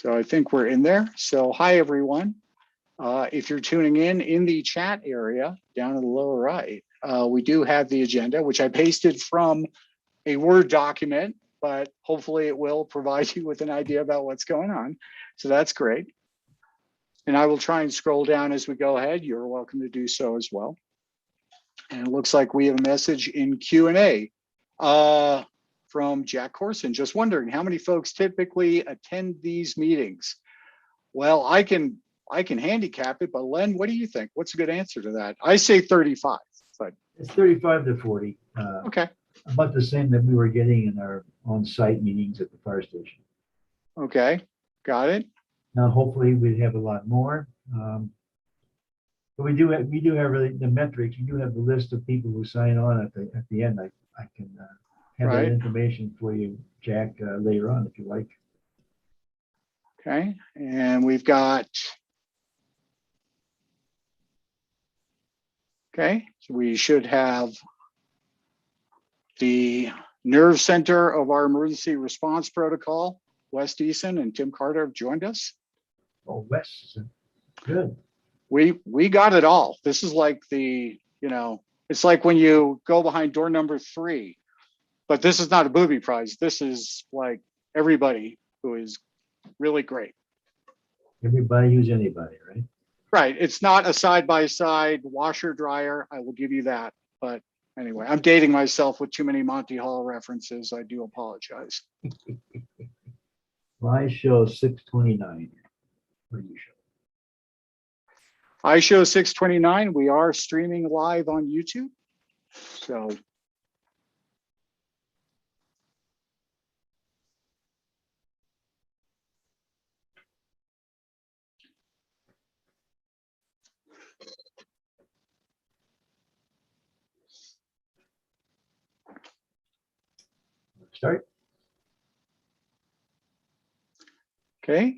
So I think we're in there. So hi, everyone. If you're tuning in the chat area down in the lower right, we do have the agenda, which I pasted from a Word document, but hopefully it will provide you with an idea about what's going on. So that's great. And I will try and scroll down as we go ahead. You're welcome to do so as well. And it looks like we have a message in Q&A from Jack Corson. Just wondering how many folks typically attend these meetings? Well, I can handicap it, but Len, what do you think? What's a good answer to that? I say 35, but it's 35 to 40. Okay. About the same that we were getting in our on-site meetings at the fire station. Okay, got it. Now, hopefully, we'd have a lot more. But we do have really the metrics. You do have the list of people who sign on at the end. I can have that information for you, Jack, later on if you like. Okay, and we've got. Okay, so we should have the nerve center of our emergency response protocol, Wes Deason and Tim Carter have joined us. Oh, Wes, good. We got it all. This is like it's like when you go behind door number 3, but this is not a booby prize. This is like everybody who is really great. Everybody who's anybody, right? Right. It's not a side-by-side washer dryer. I will give you that. But anyway, I'm dating myself with too many Monty Hall references. I do apologize. Well, I show 629. What do you show? I show 629. We are streaming live on YouTube. So Start. Okay.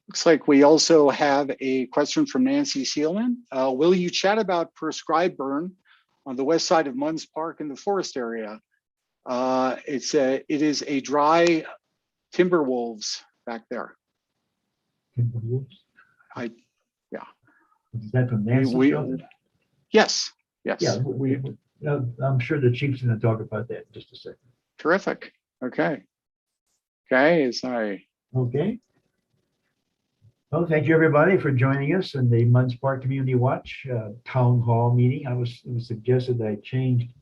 Looks like we also have a question from Nancy Seelman. Will you chat about prescribed burn on the west side of Munds Park in the forest area? It is a dry timber wolves back there. Timber wolves? Yeah. Is that from Nancy? Yes. Yeah, I'm sure the chief's going to talk about that in just a second. Terrific. Okay. Okay. Well, thank you everybody for joining us in the Munds Park Community Watch Town Hall meeting. It was suggested that I changed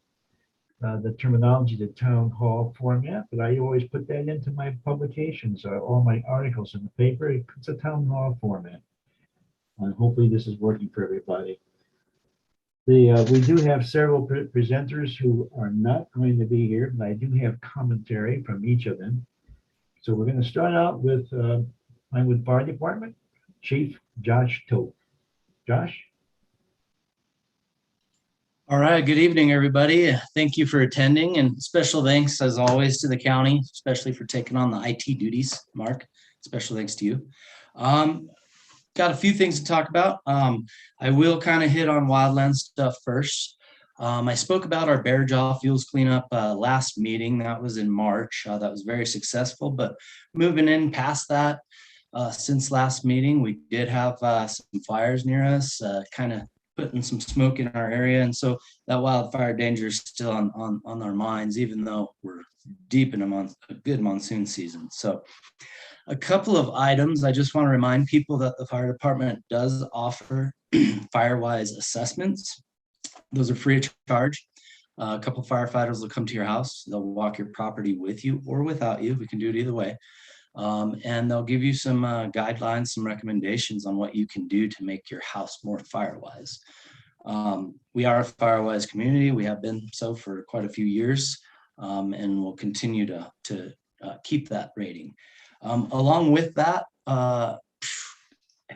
the terminology to Town Hall format, but I always put that into my publications, all my articles in the paper. It's a Town Hall format. And hopefully this is working for everybody. We do have several presenters who are not going to be here, but I do have commentary from each of them. So we're going to start out with Firewood Fire Department, Chief Josh Toth. Josh? All right, good evening, everybody. Thank you for attending, and special thanks, as always, to the county, especially for taking on the IT duties. Mark, special thanks to you. Got a few things to talk about. I will kind of hit on wildland stuff first. I spoke about our bear jaw fuels cleanup last meeting. That was in March. That was very successful, but moving in past that, since last meeting, we did have some fires near us, kind of putting some smoke in our area. And so that wildfire danger is still on our minds, even though we're deep in a good monsoon season. So a couple of items. I just want to remind people that the fire department does offer Firewise Assessments. Those are free of charge. A couple of firefighters will come to your house. They'll walk your property with you or without you. We can do it either way. And they'll give you some guidelines, some recommendations on what you can do to make your house more firewise. We are a firewise community. We have been so for quite a few years, and we'll continue to keep that rating. Along with that, I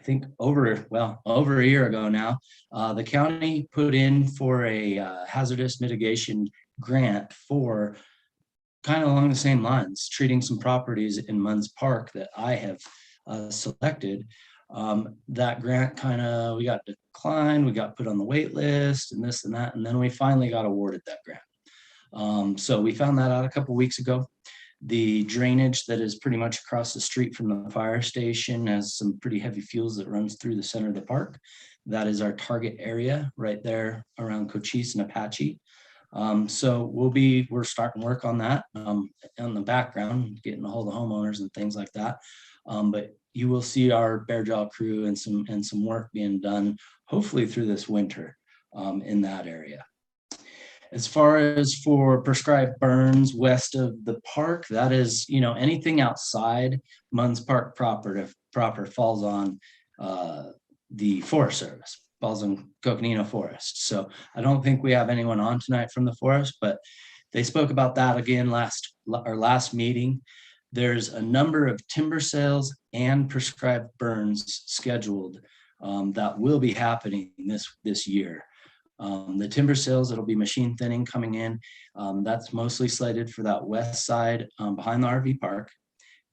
think over a year ago now, the county put in for a hazardous mitigation grant for kind of along the same lines, treating some properties in Munds Park that I have selected. That grant we got declined, we got put on the wait list and this and that, and then we finally got awarded that grant. So we found that out a couple weeks ago. The drainage that is pretty much across the street from the fire station has some pretty heavy fuels that runs through the center of the park. That is our target area right there around Cochise and Apache. So we're starting work on that on the background, getting a hold of homeowners and things like that. But you will see our bear jaw crew and some work being done, hopefully through this winter in that area. As far as for prescribed burns west of the park, that is, anything outside Munds Park proper falls on the Forest Service, falls on Coconino Forest. So I don't think we have anyone on tonight from the forest, but they spoke about that again our last meeting. There's a number of timber sales and prescribed burns scheduled that will be happening this year. The timber sales, it'll be machine thinning coming in. That's mostly slated for that west side behind the RV park,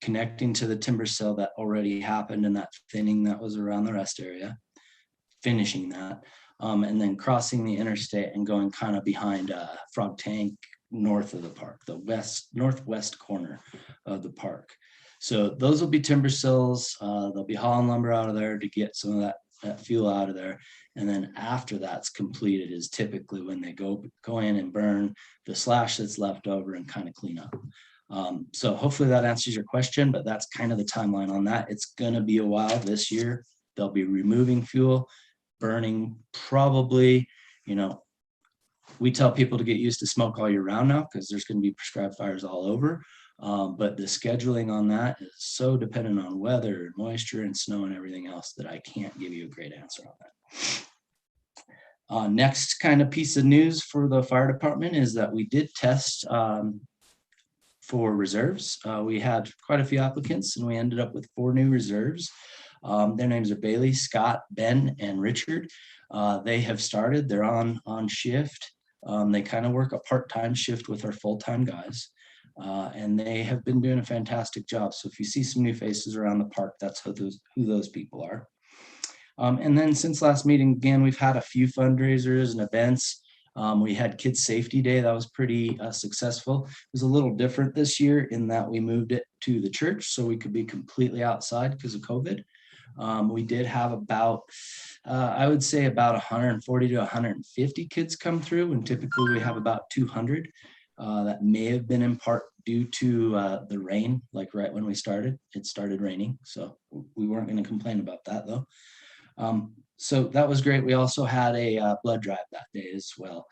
connecting to the timber sale that already happened and that thinning that was around the rest area, finishing that, and then crossing the interstate and going kind of behind Frog Tank north of the park, the northwest corner of the park. So those will be timber sills. They'll be hauling lumber out of there to get some of that fuel out of there. And then after that's completed is typically when they go in and burn the slash that's left over and kind of clean up. So hopefully that answers your question, but that's kind of the timeline on that. It's going to be a while this year. They'll be removing fuel, burning probably, we tell people to get used to smoke all year round now because there's going to be prescribed fires all over. But the scheduling on that is so dependent on weather, moisture, and snow and everything else that I can't give you a great answer on that. Next kind of piece of news for the fire department is that we did test for reserves. We had quite a few applicants and we ended up with 4 new reserves. Their names are Bailey, Scott, Ben, and Richard. They have started, they're on shift. They kind of work a part-time shift with our full-time guys. And they have been doing a fantastic job. So if you see some new faces around the park, that's who those people are. And then since last meeting, again, we've had a few fundraisers and events. We had Kids Safety Day. That was pretty successful. It was a little different this year in that we moved it to the church so we could be completely outside because of COVID. We did have about, I would say about 140 to 150 kids come through, and typically we have about 200. That may have been in part due to the rain, like right when we started, it started raining. So we weren't going to complain about that though. So that was great. We also had a blood drive that day as well.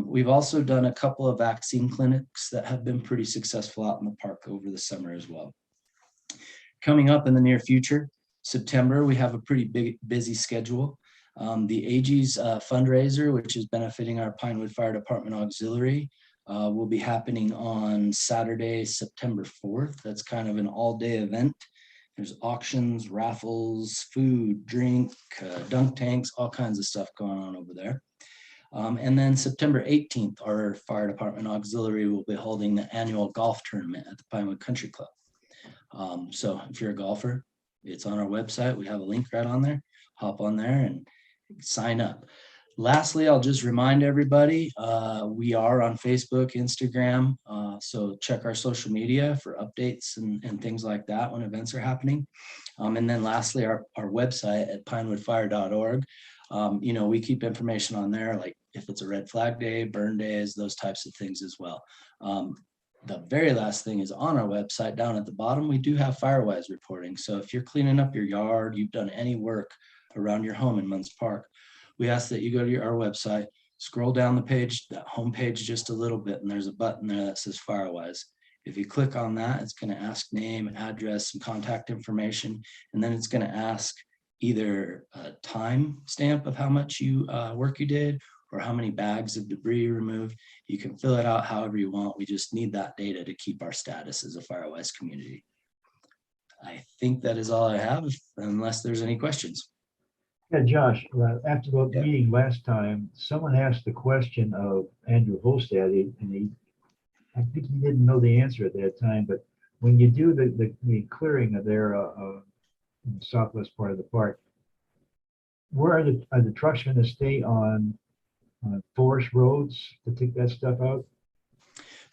We've also done a couple of vaccine clinics that have been pretty successful out in the park over the summer as well. Coming up in the near future, September, we have a pretty busy schedule. The Aegis Fundraiser, which is benefiting our Pinewood Fire Department Auxiliary, will be happening on Saturday, September 4th. That's kind of an all-day event. There's auctions, raffles, food, drink, dunk tanks, all kinds of stuff going on over there. And then September 18th, our Fire Department Auxiliary will be holding the annual golf tournament at the Pinewood Country Club. So if you're a golfer, it's on our website. We have a link right on there. Hop on there and sign up. Lastly, I'll just remind everybody, we are on Facebook, Instagram, so check our social media for updates and things like that when events are happening. And then lastly, our website at pinewoodfire.org. We keep information on there, like if it's a red flag day, burn days, those types of things as well. The very last thing is on our website down at the bottom, we do have Firewise Reporting. So if you're cleaning up your yard, you've done any work around your home in Munds Park, we ask that you go to our website, scroll down the page, that home page just a little bit, and there's a button there that says Firewise. If you click on that, it's going to ask name, address, some contact information, and then it's going to ask either a time stamp of how much work you did or how many bags of debris you removed. You can fill it out however you want. We just need that data to keep our status as a Firewise community. I think that is all I have, unless there's any questions. Yeah, Josh, after the meeting last time, someone asked the question of Andrew Holstad, and I think he didn't know the answer at that time, but when you do the clearing of their in the southwest part of the park, where are the trucks going to stay on forest roads to take that stuff out?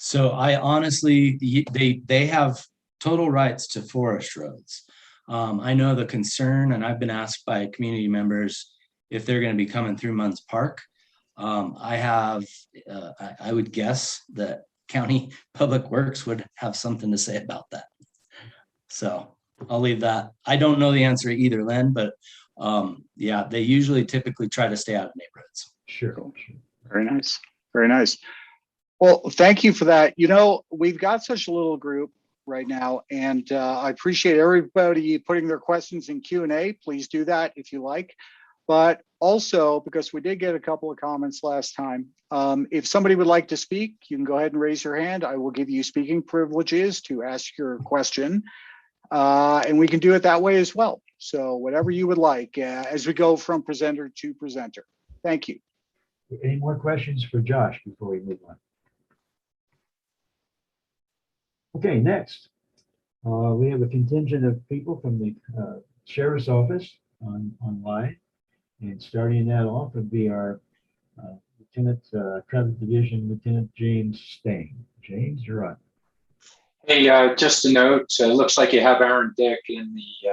So I honestly, they have total rights to forest roads. I know the concern, and I've been asked by community members if they're going to be coming through Munds Park. I would guess that County Public Works would have something to say about that. So I'll leave that. I don't know the answer either, Len, but yeah, they usually typically try to stay out of neighborhoods. Sure. Very nice. Very nice. Well, thank you for that. You know, we've got such a little group right now, and I appreciate everybody putting their questions in Q&A. Please do that if you like. But also, because we did get a couple of comments last time, if somebody would like to speak, you can go ahead and raise your hand. I will give you speaking privileges to ask your question. And we can do it that way as well. So whatever you would like as we go from presenter to presenter. Thank you. Any more questions for Josh before we move on? Okay, next. We have a contingent of people from the Sheriff's Office online. And starting that off would be our Lieutenant Traffic Division, Lieutenant James Stain. James, you're on. Hey, just a note, looks like you have Aaron Dick in the,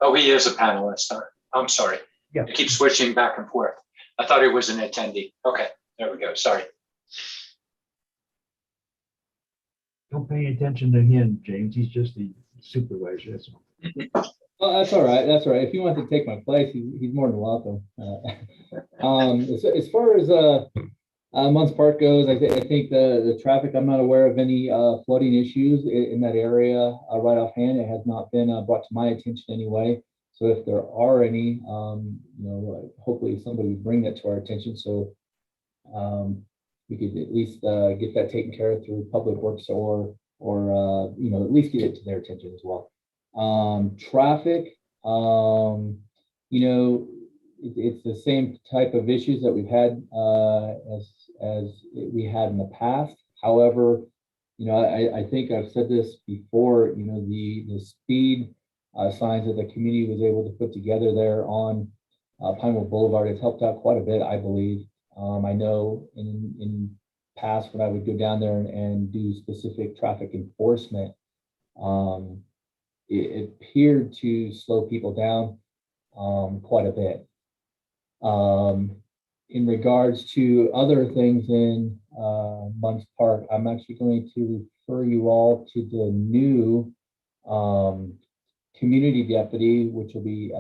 oh, he is a panelist, huh? I'm sorry. Yeah. I keep switching back and forth. I thought he was an attendee. Okay, there we go, sorry. Don't pay attention to him, James. He's just the supervisor. That's all. Oh, that's all right. That's all right. If you want to take my place, he's more than welcome. As far as Munds Park goes, I think the traffic, I'm not aware of any flooding issues in that area right offhand. It has not been brought to my attention anyway. So if there are any, you know, hopefully somebody would bring that to our attention. So we could at least get that taken care of through Public Works or you know, at least get it to their attention as well. Traffic, you know, it's the same type of issues that we've had as we had in the past. However, you know, I think I've said this before, you know, the speed signs that the community was able to put together there on Pinewood Boulevard has helped out quite a bit, I believe. I know in past when I would go down there and do specific traffic enforcement, it appeared to slow people down quite a bit. In regards to other things in Munds Park, I'm actually going to refer you all to the new community deputy, which will be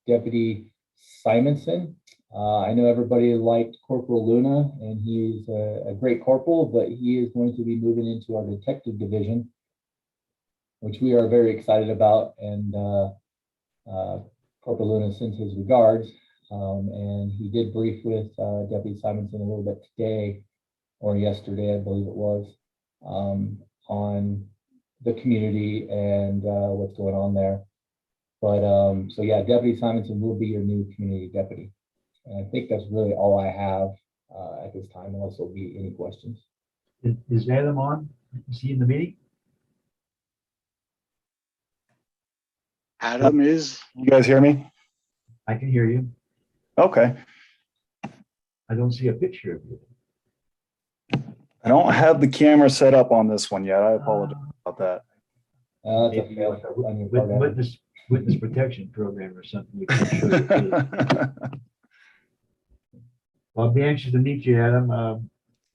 Deputy Simonson. I know everybody liked Corporal Luna, and he's a great corporal, but he is going to be moving into our detective division, which we are very excited about. And Corporal Luna sends his regards. And he did brief with Deputy Simonson a little bit today or yesterday, I believe it was, on the community and what's going on there. But so yeah, Deputy Simonson will be your new community deputy. And I think that's really all I have at this time, unless there'll be any questions. Is Adam on? Is he in the meeting? Adam is. You guys hear me? I can hear you. Okay. I don't see a picture of you. I don't have the camera set up on this one yet. I apologize about that. That's a Maybe fail like a on your part, Adam. witness protection program or something. We can show you. Well, I'll be anxious to meet you, Adam.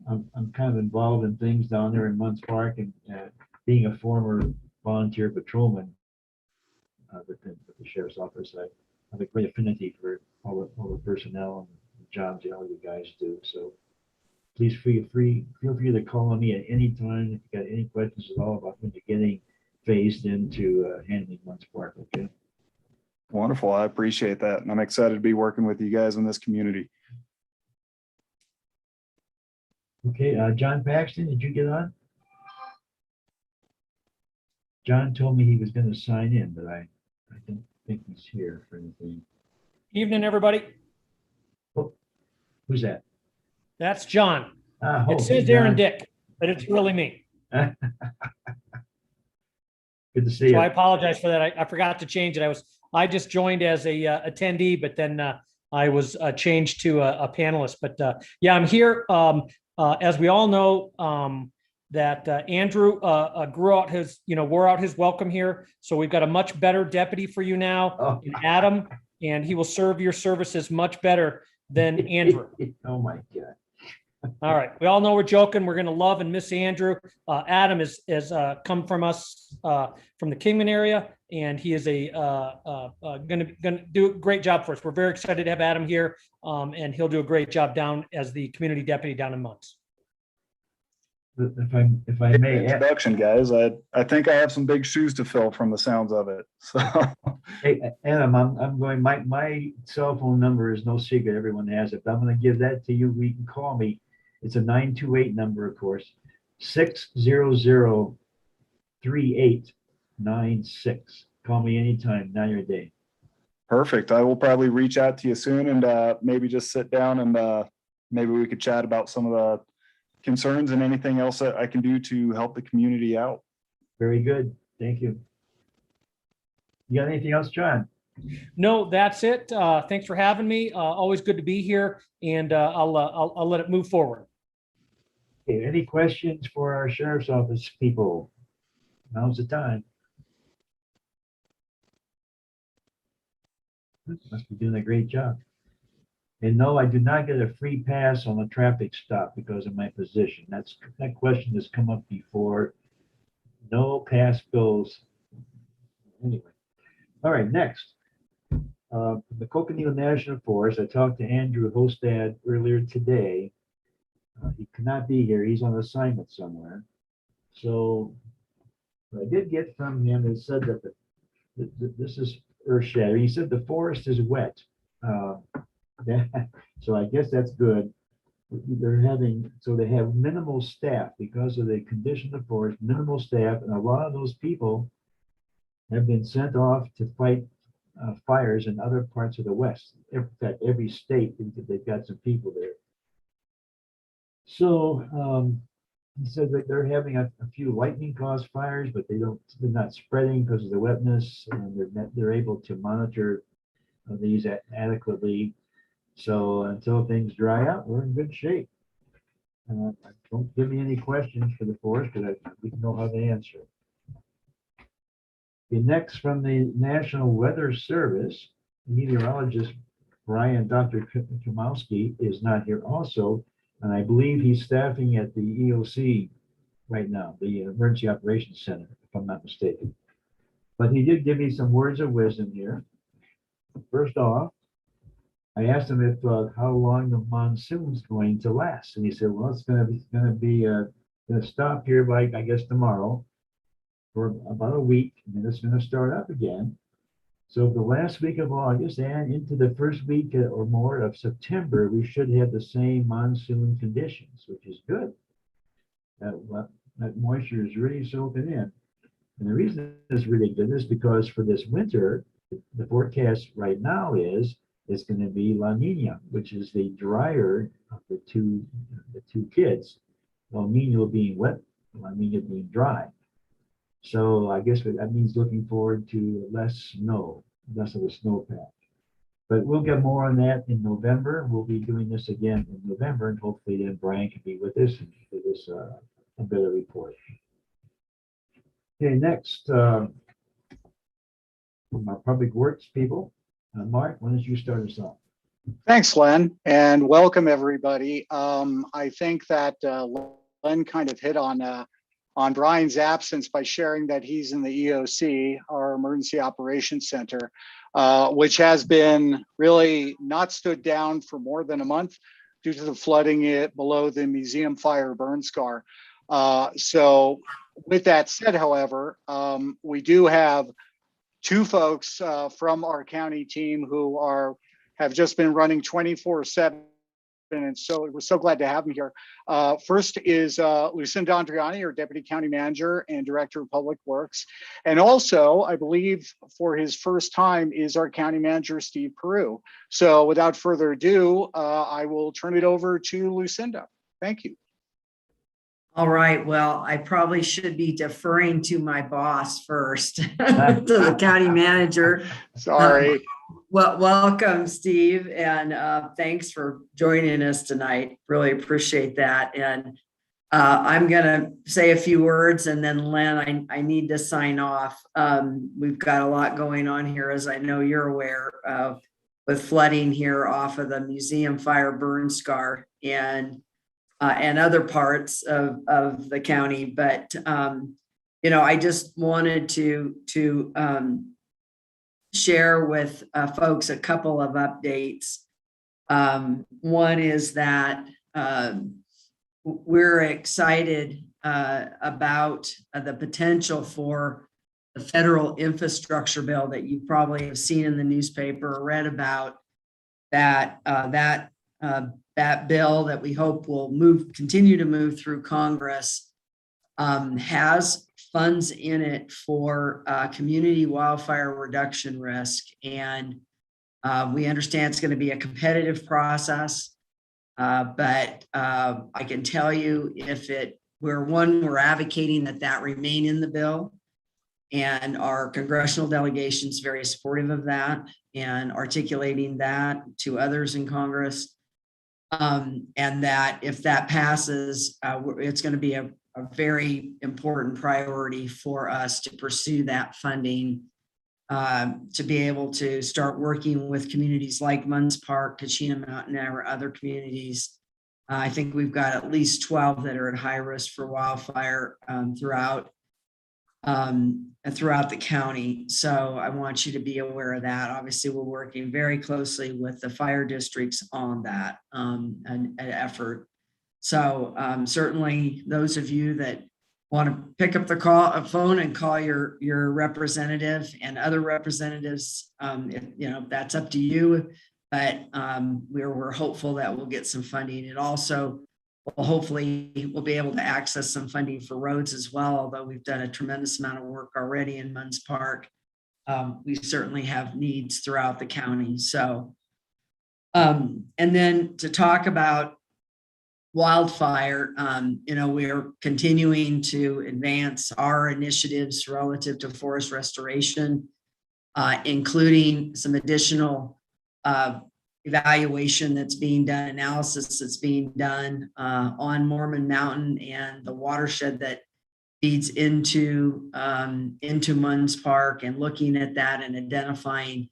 I'm kind of involved in things down there in Munds Park, and being a former volunteer patrolman with the Sheriff's Office, I have a great affinity for all the personnel and the jobs that all you guys do. So please feel free to call on me at any time if you got any questions at all about when you're getting phased into handling Munds Park. Okay. Wonderful. I appreciate that. And I'm excited to be working with you guys in this community. Okay, John Paxton, did you get on? John told me he was going to sign in, but I don't think he's here for anything. Evening, everybody. Oh, who's that? That's John. It says hey, Aaron John. Dick, but it's really me. Good to see you. So I apologize for that. I forgot to change it. I just joined as a attendee, but then I was changed to a panelist. But yeah, I'm here. As we all know, that Andrew wore out his welcome here. So we've got a much better deputy for you now, Oh. in Adam, and he will serve your services much better than Andrew. Oh, my God. All right. We all know we're joking. We're going to love and miss Andrew. Adam is come from us from the Kingman area, and he is going to do a great job for us. We're very excited to have Adam here, and he'll do a great job down as the community deputy down in Munds. If I may add, Introduction, guys. I think I have some big shoes to fill from the sounds of it. So hey, Adam, I'm going, my cell phone number is no secret. Everyone has it. But I'm going to give that to you. You can call me. It's a 928 number, of course, 600-3896. Call me anytime, night or day. perfect. I will probably reach out to you soon and maybe just sit down and maybe we could chat about some of the concerns and anything else that I can do to help the community out. Very good. Thank you. You got anything else, John? No, that's it. Thanks for having me. Always good to be here, and I'll let it move forward. Okay, any questions for our sheriff's office people? Now's the time. Must be doing a great job. And no, I do not get a free pass on a traffic stop because of my position. That question has come up before. No pass goes. Anyway. All right, next. The Coconino National Forest. I talked to Andrew Hostad earlier today. He could not be here. He's on assignment somewhere. So what I did get from him is said that this is earth shattering. He said the forest is wet. So I guess that's good. They have minimal staff because of the condition of the forest, minimal staff, and a lot of those people have been sent off to fight fires in other parts of the West. In fact, every state, they've got some people there. So he said that they're having a few lightning-caused fires, but they're not spreading because of the wetness, and they're able to monitor these adequately. So until things dry out, we're in good shape. Don't give me any questions for the forest, because we know how to answer. The next from the National Weather Service, meteorologist Dr. Kamowski is not here also, and I believe he's staffing at the EOC right now, the Emergency Operations Center, if I'm not mistaken. But he did give me some words of wisdom here. First off, I asked him if how long the monsoon's going to last, and he said, "Well, it's going to stop here by, I guess, tomorrow for about a week, and then it's going to start up again. So the last week of August and into the first week or more of September, we should have the same monsoon conditions, which is good. That moisture is really soaking in. And the reason it's really good is because for this winter, the forecast right now is it's going to be La Nina, which is the drier of the two kids. El Nino being wet, La Nina being dry. So I guess that means looking forward to less snow, less of a snowpack. But we'll get more on that in November. We'll be doing this again in November, and hopefully then Brian can be with us and give us a better report. Okay, next, from our public works people, Mark, why don't you start us off? Thanks, Len, and welcome everybody. I think that Len kind of hit on Brian's absence by sharing that he's in the EOC, our Emergency Operations Center, which has been really not stood down for more than a month due to the flooding below the museum fire burn scar. So with that said, however, we do have two folks from our county team who have just been running 24/7. And so we're so glad to have them here. First is Lucinda Andriani, our Deputy County Manager and Director of Public Works. And also, I believe for his first time is our County Manager, Steve Peru. So without further ado, I will turn it over to Lucinda. Thank you. All right, well, I probably should be deferring to my boss first, to the county manager. Sorry. Well, welcome, Steve, and thanks for joining us tonight. Really appreciate that. And I'm gonna say a few words and then Len, I need to sign off. We've got a lot going on here, as I know you're aware of, with flooding here off of the museum fire burn scar and other parts of the county. But, I just wanted to share with folks a couple of updates. One is that we're excited about the potential for the federal infrastructure bill that you probably have seen in the newspaper or read about, that bill that we hope will continue to move through Congress has funds in it for community wildfire reduction risk. And we understand it's going to be a competitive process. But I can tell you, we're advocating that remain in the bill, and our congressional delegation is very supportive of that and articulating that to others in Congress. And that if that passes, it's going to be a very important priority for us to pursue that funding, to be able to start working with communities like Munds Park, Kachina Mountain, or other communities. I think we've got at least 12 that are at high risk for wildfire throughout the county. So I want you to be aware of that. Obviously, we're working very closely with the fire districts on that an effort. So certainly those of you that want to pick up the phone and call your representative and other representatives, that's up to you. But we're hopeful that we'll get some funding. It also hopefully we'll be able to access some funding for roads as well. Although we've done a tremendous amount of work already in Munds Park, we certainly have needs throughout the county. So, and then to talk about wildfire, we're continuing to advance our initiatives relative to forest restoration, including some additional evaluation that's being done, analysis that's being done on Mormon Mountain and the watershed that feeds into Munds Park, and looking at that and identifying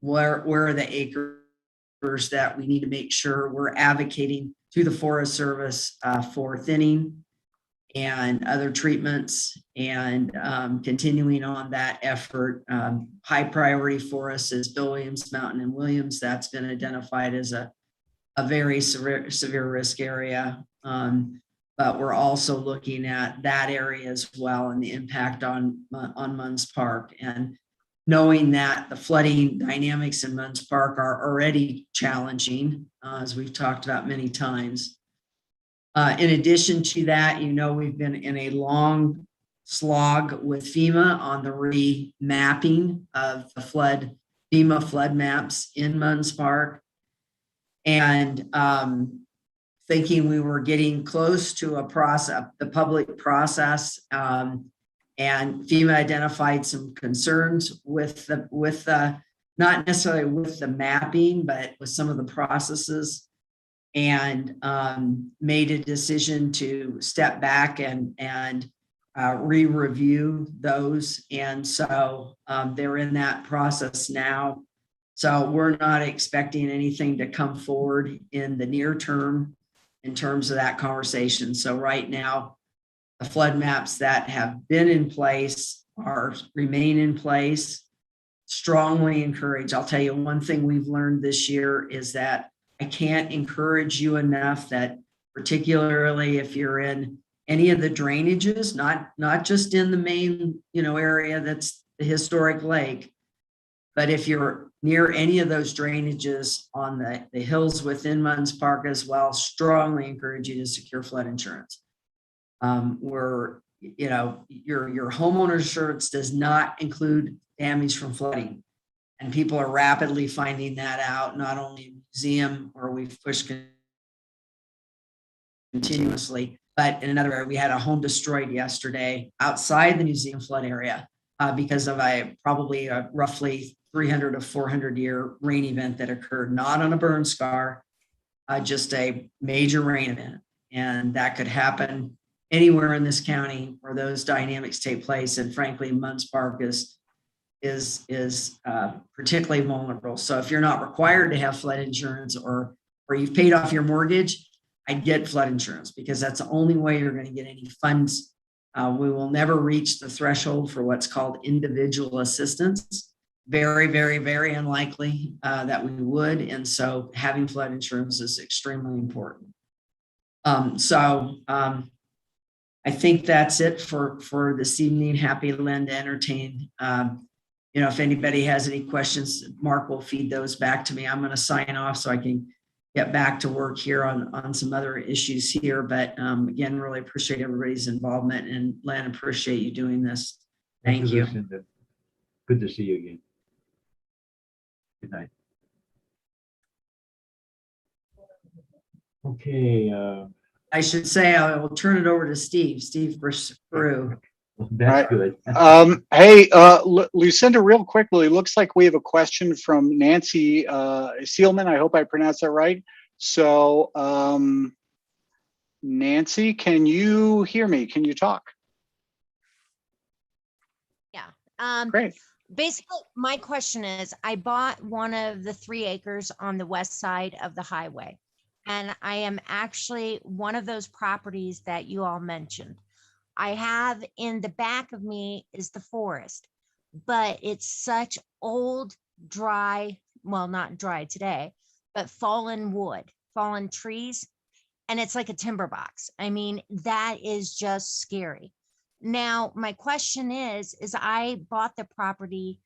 where are the acres that we need to make sure we're advocating to the Forest Service for thinning and other treatments, and continuing on that effort. High priority for us is Bill Williams Mountain and Williams. That's been identified as a very severe risk area. But we're also looking at that area as well and the impact on Munds Park, and knowing that the flooding dynamics in Munds Park are already challenging, as we've talked about many times. In addition to that, we've been in a long slog with FEMA on the remapping of the FEMA flood maps in Munds Park, and thinking we were getting close to the public process. And FEMA identified some concerns with not necessarily with the mapping, but with some of the processes, and made a decision to step back and re-review those. And so they're in that process now. So we're not expecting anything to come forward in the near term in terms of that conversation. So right now, the flood maps that have been in place remain in place. Strongly encourage. I'll tell you one thing we've learned this year is that I can't encourage you enough that, particularly if you're in any of the drainages, not just in the main area that's the historic lake, but if you're near any of those drainages on the hills within Munds Park as well, strongly encourage you to secure flood insurance. Your homeowner insurance does not include damage from flooding, and people are rapidly finding that out. Not only in the museum, where we've pushed continuously, but in another area. We had a home destroyed yesterday outside the museum flood area because of probably a roughly 300 to 400 year rain event that occurred, not on a burn scar, just a major rain event. And that could happen anywhere in this county where those dynamics take place. And frankly, Munds Park is particularly vulnerable. So if you're not required to have flood insurance or you've paid off your mortgage, I'd get flood insurance because that's the only way you're going to get any funds. We will never reach the threshold for what's called individual assistance. Very, very, very unlikely that we would. And so having flood insurance is extremely important. I think that's it for this evening. Happy to lend to entertain. If anybody has any questions, Mark will feed those back to me. I'm going to sign off so I can get back to work here on some other issues here. But again, really appreciate everybody's involvement, and Len, appreciate you doing this. Thank you. Lucinda. Good to see you again. Good night. Okay. I should say I will turn it over to Steve Peru. That's good. Hey, Lucinda, real quickly, looks like we have a question from Nancy Seelman. I hope I pronounced that right. So, Nancy, can you hear me? Can you talk? Yeah. Great. Basically, my question is, I bought one of the 3 acres on the west side of the highway, and I am actually one of those properties that you all mentioned. I have in the back of me is the forest, but it's such old, dry, well, not dry today, but fallen wood, fallen trees. And it's like a timber box. I mean, that is just scary. Now, my question is I bought the property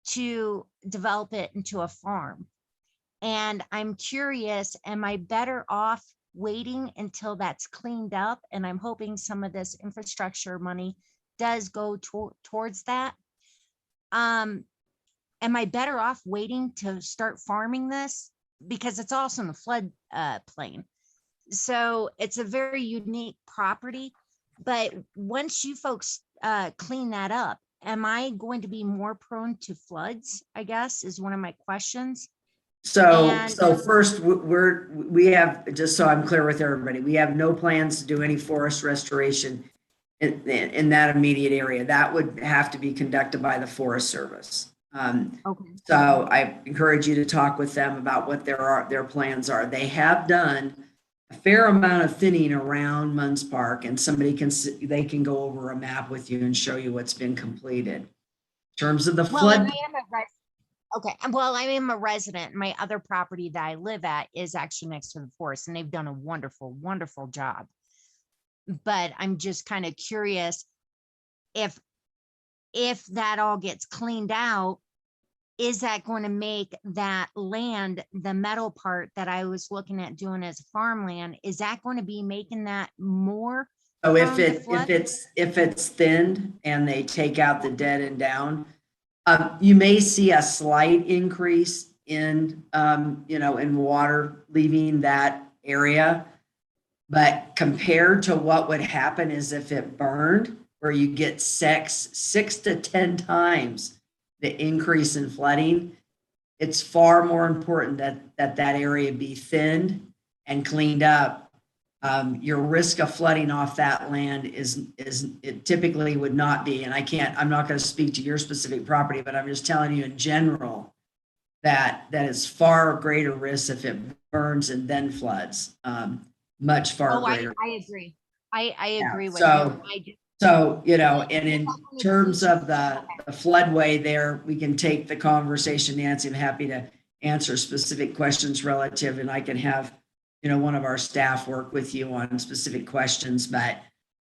to develop it into a farm. And I'm curious, am I better off waiting until that's cleaned up? And I'm hoping some of this infrastructure money does go towards that. Am I better off waiting to start farming this? Because it's also in the flood plain. So it's a very unique property. But once you folks clean that up, am I going to be more prone to floods, I guess, is one of my questions. So first, we have, just so I'm clear with everybody, we have no plans to do any forest restoration in that immediate area. That would have to be conducted by the Forest Service. Okay. So I encourage you to talk with them about what their plans are. They have done a fair amount of thinning around Munds Park, and they can go over a map with you and show you what's been completed. In terms of the flood. Okay, well, I am a resident. My other property that I live at is actually next to the forest, and they've done a wonderful, wonderful job. But I'm just kind of curious if that all gets cleaned out, is that going to make that land, the metal part that I was looking at doing as farmland, is that going to be making that more? So if it's thinned and they take out the dead and down, you may see a slight increase in water leaving that area. But compared to what would happen is if it burned, where you get 6 to 10 times the increase in flooding, it's far more important that area be thinned and cleaned up. Your risk of flooding off that land it typically would not be, and I'm not going to speak to your specific property, but I'm just telling you in general that is far greater risk if it burns and then floods. Much far greater. I agree. I agree with you. So, and in terms of the floodway there, we can take the conversation, Nancy. I'm happy to answer specific questions relative, and I can have one of our staff work with you on specific questions, but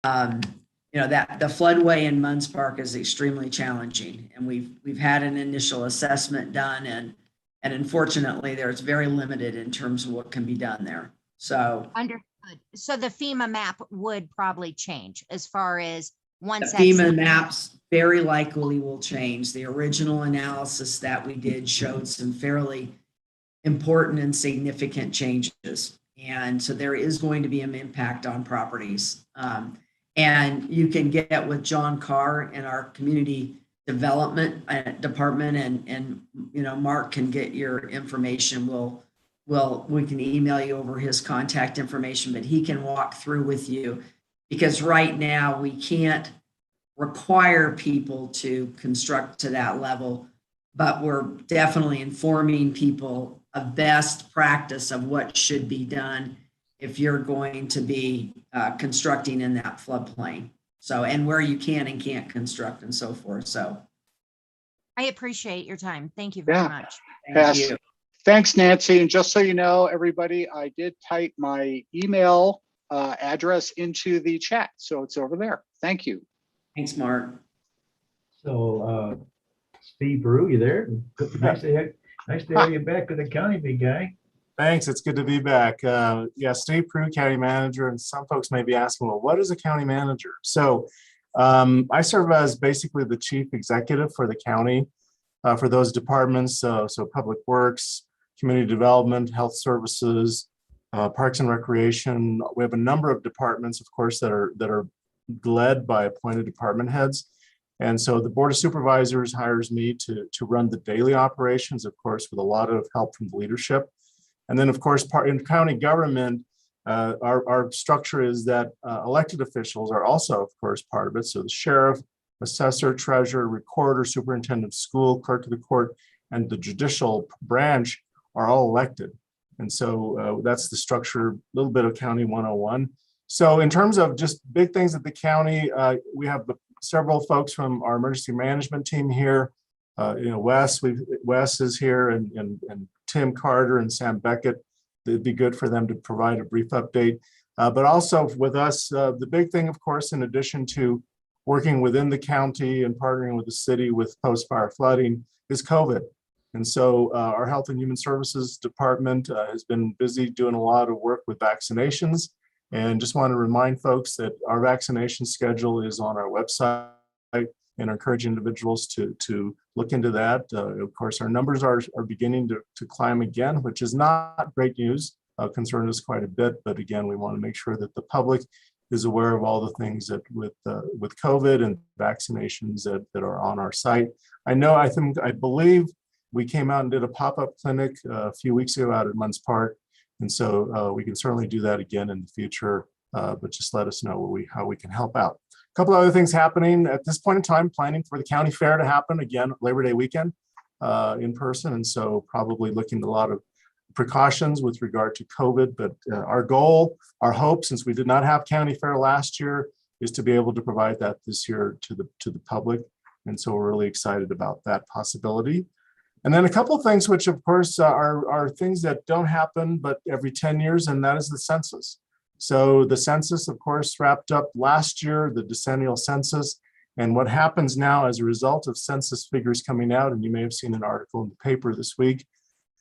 that the floodway in Munds Park is extremely challenging, and we've had an initial assessment done, and unfortunately it's very limited in terms of what can be done there. So understood. So the FEMA map would probably change as far as once the FEMA maps very likely will change. The original analysis that we did showed some fairly important and significant changes. And so there is going to be an impact on properties. And you can get with John Carr in our community development department, and Mark can get your information. We'll we can email you over his contact information, but he can walk through with you, because right now we can't require people to construct to that level, but we're definitely informing people of best practice of what should be done if you're going to be constructing in that floodplain. So, and where you can and can't construct and so forth. So I appreciate your time. Thank you very Yeah. much. thank Yes. you. Thanks, Nancy. And just so you know, everybody, I did type my email address into the chat. So it's over there. Thank you. Thanks, Mark. So, Steve Brew, you there? Nice to have you back with the county, big guy. Thanks. It's good to be back. Yeah, Steve Prue, County Manager, and some folks may be asking, well, what is a county manager? So I serve as basically the chief executive for the county for those departments. So Public Works, Community Development, Health Services, Parks and Recreation. We have a number of departments, of course, that are led by appointed department heads. And so the Board of Supervisors hires me to run the daily operations, of course, with a lot of help from the leadership. And then, of course, in county government, our structure is that elected officials are also, of course, part of it. So the sheriff, assessor, treasurer, recorder, superintendent of school, clerk of the court, and the judicial branch are all elected. And so that's the structure, a little bit of County 101. So in terms of just big things at the county, we have several folks from our emergency management team here. Wes is here, and Tim Carter and Sam Beckett. It'd be good for them to provide a brief update. But also with us, the big thing, of course, in addition to working within the county and partnering with the city with post-fire flooding, is COVID. And so our Health and Human Services Department has been busy doing a lot of work with vaccinations. And just want to remind folks that our vaccination schedule is on our website, and encourage individuals to look into that. Of course, our numbers are beginning to climb again, which is not great news, concerned us quite a bit. But again, we want to make sure that the public is aware of all the things that with COVID and vaccinations that are on our site. I believe we came out and did a pop-up clinic a few weeks ago out at Munds Park. And so we can certainly do that again in the future, but just let us know how we can help out. A couple other things happening at this point in time, planning for the county fair to happen again, Labor Day weekend in person. And so probably looking at a lot of precautions with regard to COVID, but our goal, our hope, since we did not have county fair last year, is to be able to provide that this year to the public. And so we're really excited about that possibility. And then a couple of things, which of course are things that don't happen, but every 10 years, and that is the census. So the census, of course, wrapped up last year, the decennial census. And what happens now as a result of census figures coming out, and you may have seen an article in the paper this week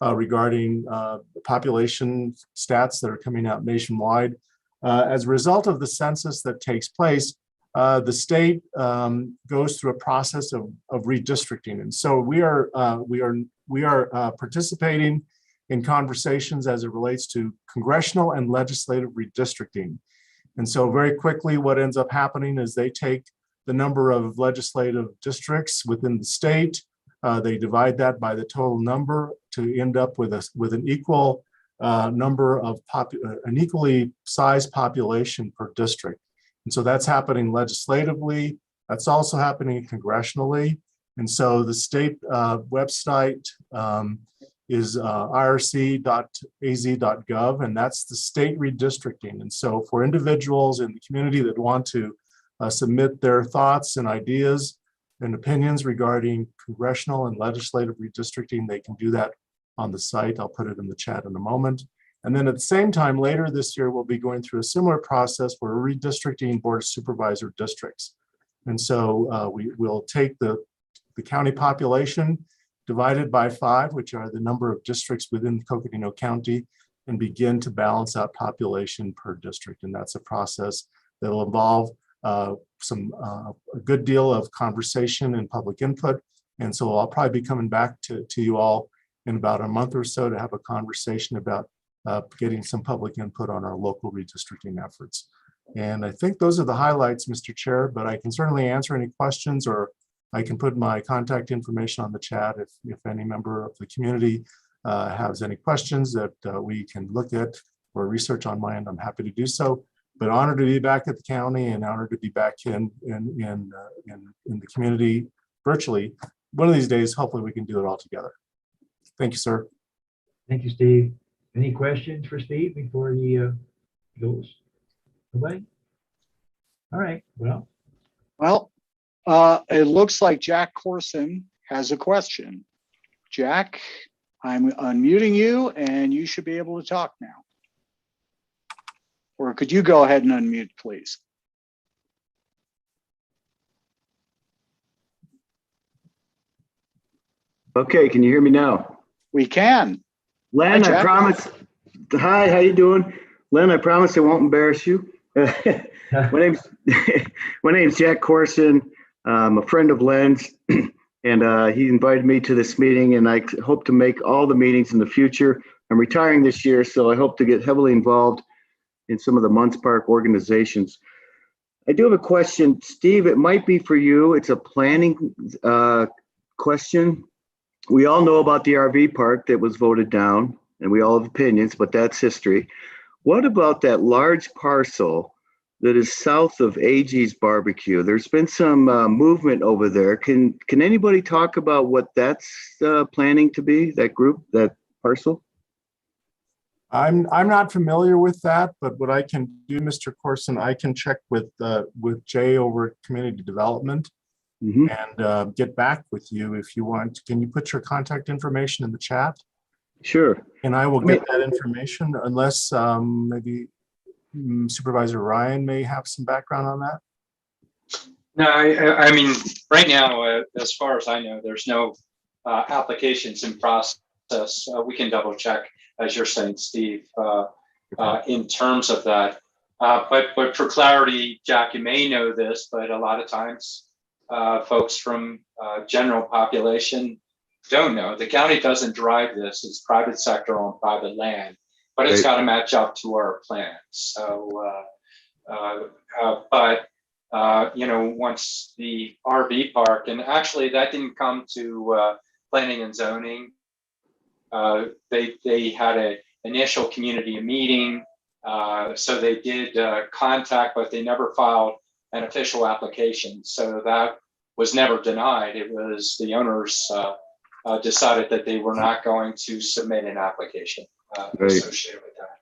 regarding the population stats that are coming out nationwide. As a result of the census that takes place, the state goes through a process of redistricting. And so we are participating in conversations as it relates to congressional and legislative redistricting. And so very quickly, what ends up happening is they take the number of legislative districts within the state, they divide that by the total number to end up with an equal number of an equally sized population per district. And so that's happening legislatively. That's also happening congressionally. And so the state website is irc.az.gov, and that's the state redistricting. And so for individuals in the community that want to submit their thoughts and ideas and opinions regarding congressional and legislative redistricting, they can do that on the site. I'll put it in the chat in a moment. And then at the same time, later this year, we'll be going through a similar process for redistricting Board of Supervisor districts. And so we will take the county population divided by 5, which are the number of districts within Coconino County, and begin to balance out population per district. And that's a process that will involve a good deal of conversation and public input. And so I'll probably be coming back to you all in about a month or so to have a conversation about getting some public input on our local redistricting efforts. And I think those are the highlights, Mr. Chair, but I can certainly answer any questions, or I can put my contact information on the chat if any member of the community has any questions that we can look at or research on my end, I'm happy to do so. But honored to be back at the county and honored to be back in the community virtually. One of these days, hopefully we can do it all together. Thank you, sir. Thank you, Steve. Any questions for Steve before he goes away? All right, well. Well, it looks like Jack Corson has a question. Jack, I'm unmuting you and you should be able to talk now. Or could you go ahead and unmute, please? Okay, can you hear me now? We can. Len, Hi, I Jack. promise. Hi, how you doing? Len, I promise I won't embarrass you. My name's Jack Corson. I'm a friend of Len's, and he invited me to this meeting, and I hope to make all the meetings in the future. I'm retiring this year, so I hope to get heavily involved in some of the Munds Park organizations. I do have a question, Steve. It might be for you. It's a planning question. We all know about the RV park that was voted down, and we all have opinions, but that's history. What about that large parcel that is south of Aegis Barbecue? There's been some movement over there. Can anybody talk about what that's planning to be, that group, that parcel? I'm not familiar with that, but what I can do, Mr. Corson, I can check with Jay over at Community Development and get back with you if you want. Can you put your contact information in the chat? Sure. And I will get that information unless maybe Supervisor Ryan may have some background on that. No, I mean, right now, as far as I know, there's no applications in process. We can double check, as you're saying, Steve, in terms of that. But for clarity, Jack, you may know this, but a lot of times folks from general population don't know. The county doesn't drive this. It's private sector on private land, but it's got to match up to our plans. So, you know, once the RV park, and actually that didn't come to planning and zoning. They had an initial community meeting, so they did contact, but they never filed an official application. So that was never denied. It was the owners decided that they were not going to submit an application associated with that.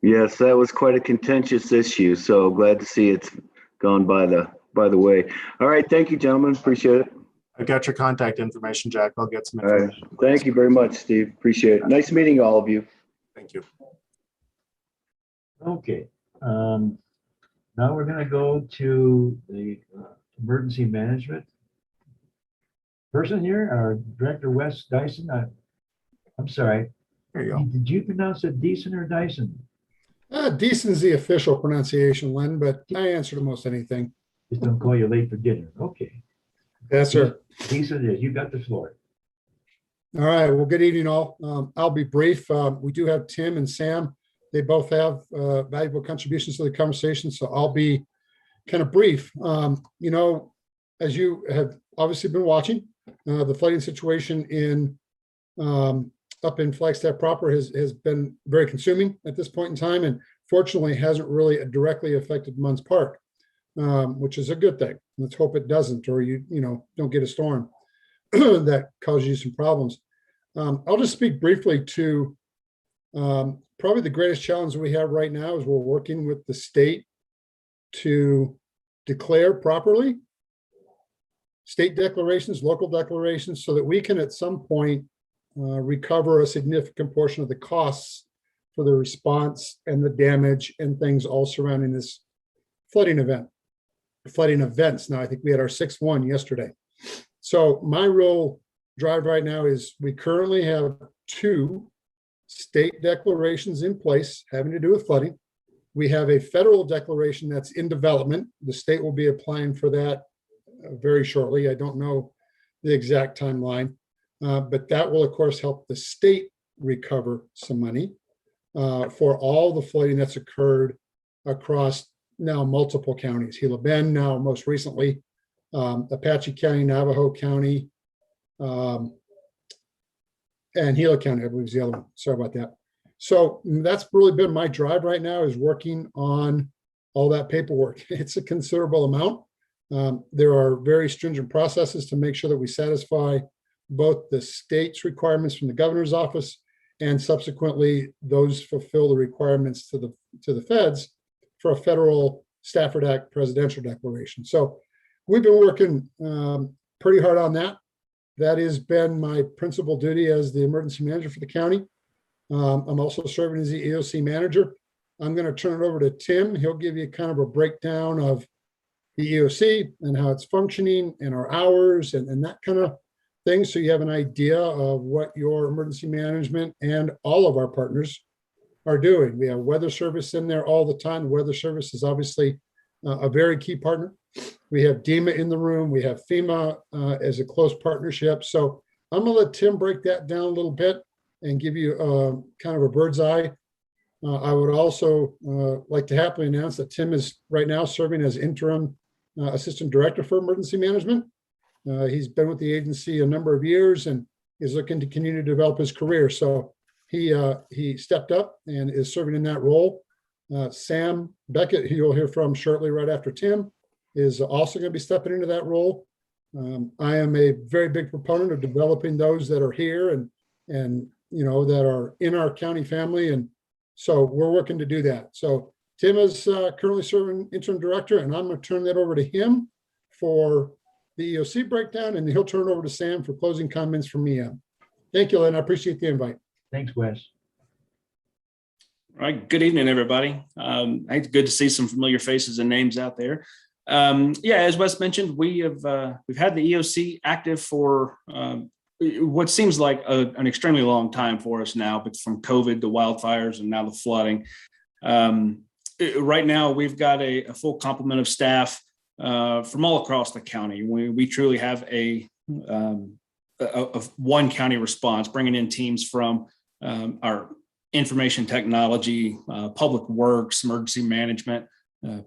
Yes, that was quite a contentious issue. So glad to see it's gone by the way. All right, thank you, gentlemen. Appreciate it. I got your contact information, Jack. I'll get some All right. information. Thank you very much, Steve. Appreciate it. Nice meeting all of you. Thank you. Okay. Now we're going to go to the emergency management person here, our Director Wes Dyson. I'm sorry. There you go. Did you pronounce it Dyson or Dyson? Decent is the official pronunciation, Len, but I answer to most anything. Just don't call you late for dinner. Okay. Yes, sir. Decent is. You got the floor. All right. Well, good evening, all. I'll be brief. We do have Tim and Sam. They both have valuable contributions to the conversation, so I'll be kind of brief. You know, as you have obviously been watching, the flooding situation in up in Flagstaff proper has been very consuming at this point in time, and fortunately hasn't really directly affected Munds Park, which is a good thing. Let's hope it doesn't, or you don't get a storm that causes you some problems. I'll just speak briefly to probably the greatest challenge we have right now is we're working with the state to declare properly state declarations, local declarations, so that we can at some point recover a significant portion of the costs for the response and the damage and things all surrounding this flooding events. Now, I think we had our 6th one yesterday. So my real drive right now is we currently have 2 state declarations in place having to do with flooding. We have a federal declaration that's in development. The state will be applying for that very shortly. I don't know the exact timeline, but that will, of course, help the state recover some money for all the flooding that's occurred across now multiple counties. Gila Bend, now most recently, Apache County, Navajo County, And Gila County, I believe is the other one. Sorry about that. So that's really been my drive right now, is working on all that paperwork. It's a considerable amount. There are very stringent processes to make sure that we satisfy both the state's requirements from the governor's office, and subsequently those fulfill the requirements to the feds for a federal Stafford Act presidential declaration. So we've been working pretty hard on that. That has been my principal duty as the emergency manager for the county. I'm also serving as the EOC manager. I'm going to turn it over to Tim. He'll give you kind of a breakdown of the EOC and how it's functioning and our hours and that kind of thing. So you have an idea of what your emergency management and all of our partners are doing. We have weather service in there all the time. The weather service is obviously a very key partner. We have DEMA in the room. We have FEMA as a close partnership. So I'm going to let Tim break that down a little bit and give you kind of a bird's eye. I would also like to happily announce that Tim is right now serving as interim assistant director for emergency management. He's been with the agency a number of years and is looking to continue to develop his career. So he stepped up and is serving in that role. Sam Beckett, who you'll hear from shortly right after Tim, is also going to be stepping into that role. I am a very big proponent of developing those that are here and that are in our county family. And so we're working to do that. So Tim is currently serving interim director, and I'm going to turn that over to him for the EOC breakdown, and he'll turn it over to Sam for closing comments from me. Thank you, Lynn. I appreciate the invite. Thanks, Wes. All right. Good evening, everybody. It's good to see some familiar faces and names out there. As Wes mentioned, we've had the EOC active for what seems like an extremely long time for us now, but from COVID to wildfires and now the flooding. Right now, we've got a full complement of staff from all across the county. We truly have a one county response, bringing in teams from our information technology, public works, emergency management,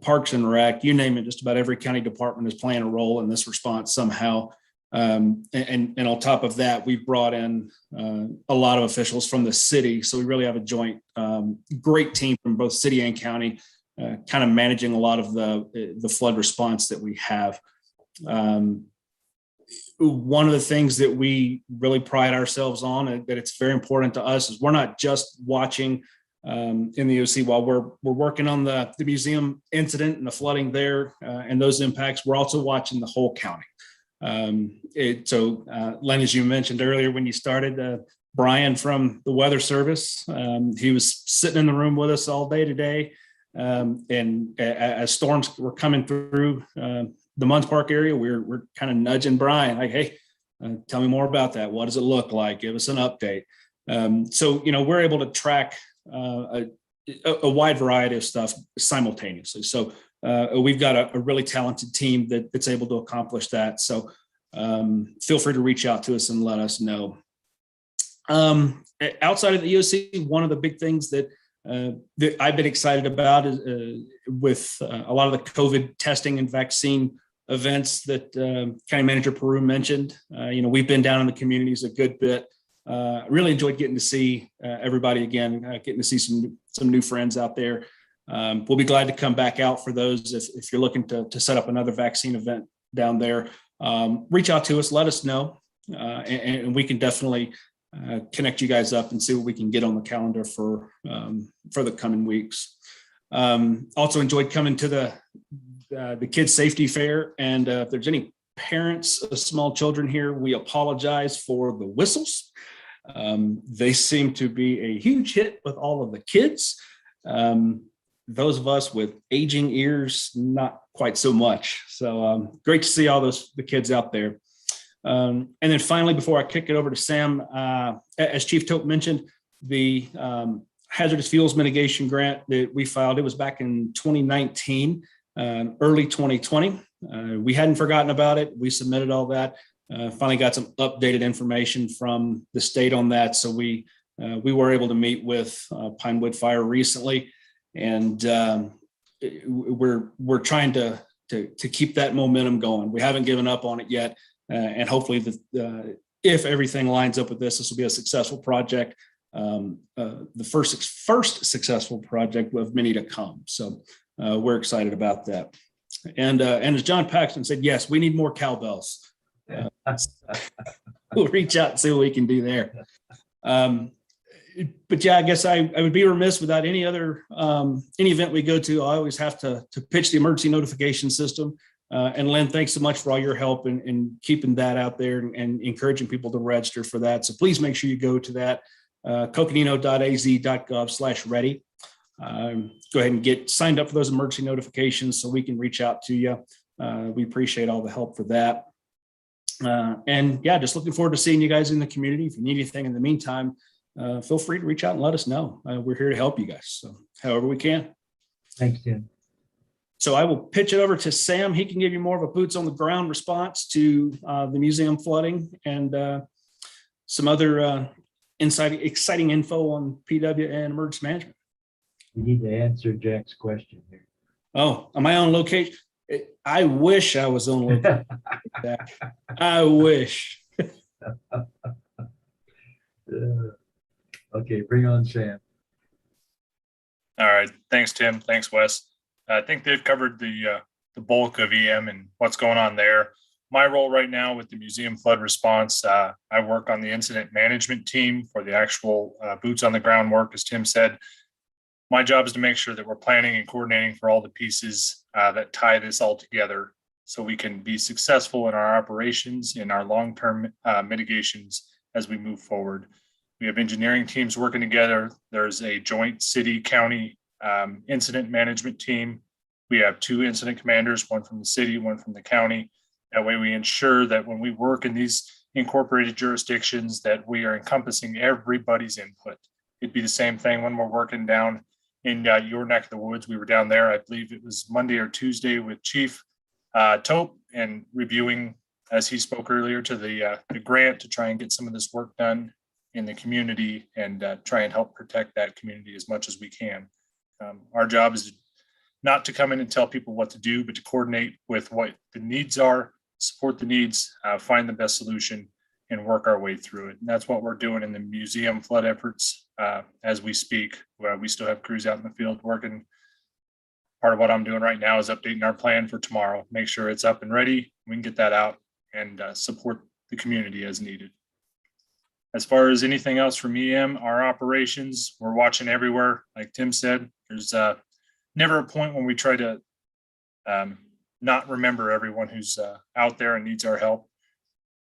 parks and rec, you name it. Just about every county department is playing a role in this response somehow. And on top of that, we've brought in a lot of officials from the city. So we really have a joint, great team from both city and county, kind of managing a lot of the flood response that we have. One of the things that we really pride ourselves on, and that it's very important to us, is we're not just watching in the OC while we're working on the museum incident and the flooding there and those impacts. We're also watching the whole county. Len, as you mentioned earlier when you started, Brian from the Weather Service, he was sitting in the room with us all day today. And as storms were coming through the Munds Park area, we're kind of nudging Brian, like, hey, tell me more about that. What does it look like? Give us an update. We're able to track a wide variety of stuff simultaneously. So we've got a really talented team that's able to accomplish that. So feel free to reach out to us and let us know. Outside of the EOC, one of the big things that I've been excited about is with a lot of the COVID testing and vaccine events that County Manager Peru mentioned. We've been down in the communities a good bit. Really enjoyed getting to see everybody again, getting to see some new friends out there. We'll be glad to come back out for those if you're looking to set up another vaccine event down there. Reach out to us, let us know, and we can definitely connect you guys up and see what we can get on the calendar for the coming weeks. Also enjoyed coming to the Kids Safety Fair, and if there's any parents of small children here, we apologize for the whistles. They seem to be a huge hit with all of the kids. Those of us with aging ears, not quite so much. So great to see all the kids out there. And then finally, before I kick it over to Sam, as Chief Tope mentioned, the hazardous fuels mitigation grant that we filed, it was back in 2019, early 2020. We hadn't forgotten about it. We submitted all that. Finally got some updated information from the state on that. So we were able to meet with Pinewood Fire recently, and we're trying to keep that momentum going. We haven't given up on it yet, and hopefully if everything lines up with this will be a successful project. The first successful project of many to come. So we're excited about that. And as John Paxton said, yes, we need more cowbells. We'll reach out and see what we can do there. But yeah, I guess I would be remiss without any other any event we go to. I always have to pitch the emergency notification system. And Lynn, thanks so much for all your help in keeping that out there and encouraging people to register for that. So please make sure you go to that coconino.az.gov/ready. Go ahead and get signed up for those emergency notifications so we can reach out to you. We appreciate all the help for that. And yeah, just looking forward to seeing you guys in the community. If you need anything in the meantime, feel free to reach out and let us know. We're here to help you guys. So however we can. Thanks, Tim. So I will pitch it over to Sam. He can give you more of a boots on the ground response to the museum flooding and some other exciting info on PW and emergency management. We need to answer Jack's question here. Oh, am I on location? I wish I was on location. I wish. Okay, bring on Sam. All right. Thanks, Tim. Thanks, Wes. I think they've covered the bulk of EM and what's going on there. My role right now with the museum flood response, I work on the incident management team for the actual boots on the ground work, as Tim said. My job is to make sure that we're planning and coordinating for all the pieces that tie this all together so we can be successful in our operations, in our long-term mitigations as we move forward. We have engineering teams working together. There's a joint city-county incident management team. We have 2 incident commanders, one from the city, one from the county. That way we ensure that when we work in these incorporated jurisdictions that we are encompassing everybody's input. It'd be the same thing when we're working down in your neck of the woods. We were down there, I believe it was Monday or Tuesday with Chief Tope and reviewing, as he spoke earlier, to the grant to try and get some of this work done in the community and try and help protect that community as much as we can. Our job is not to come in and tell people what to do, but to coordinate with what the needs are, support the needs, find the best solution, and work our way through it. And that's what we're doing in the museum flood efforts as we speak. We still have crews out in the field working. Part of what I'm doing right now is updating our plan for tomorrow, make sure it's up and ready. We can get that out and support the community as needed. As far as anything else from EM, our operations, we're watching everywhere. Like Tim said, there's never a point when we try to not remember everyone who's out there and needs our help.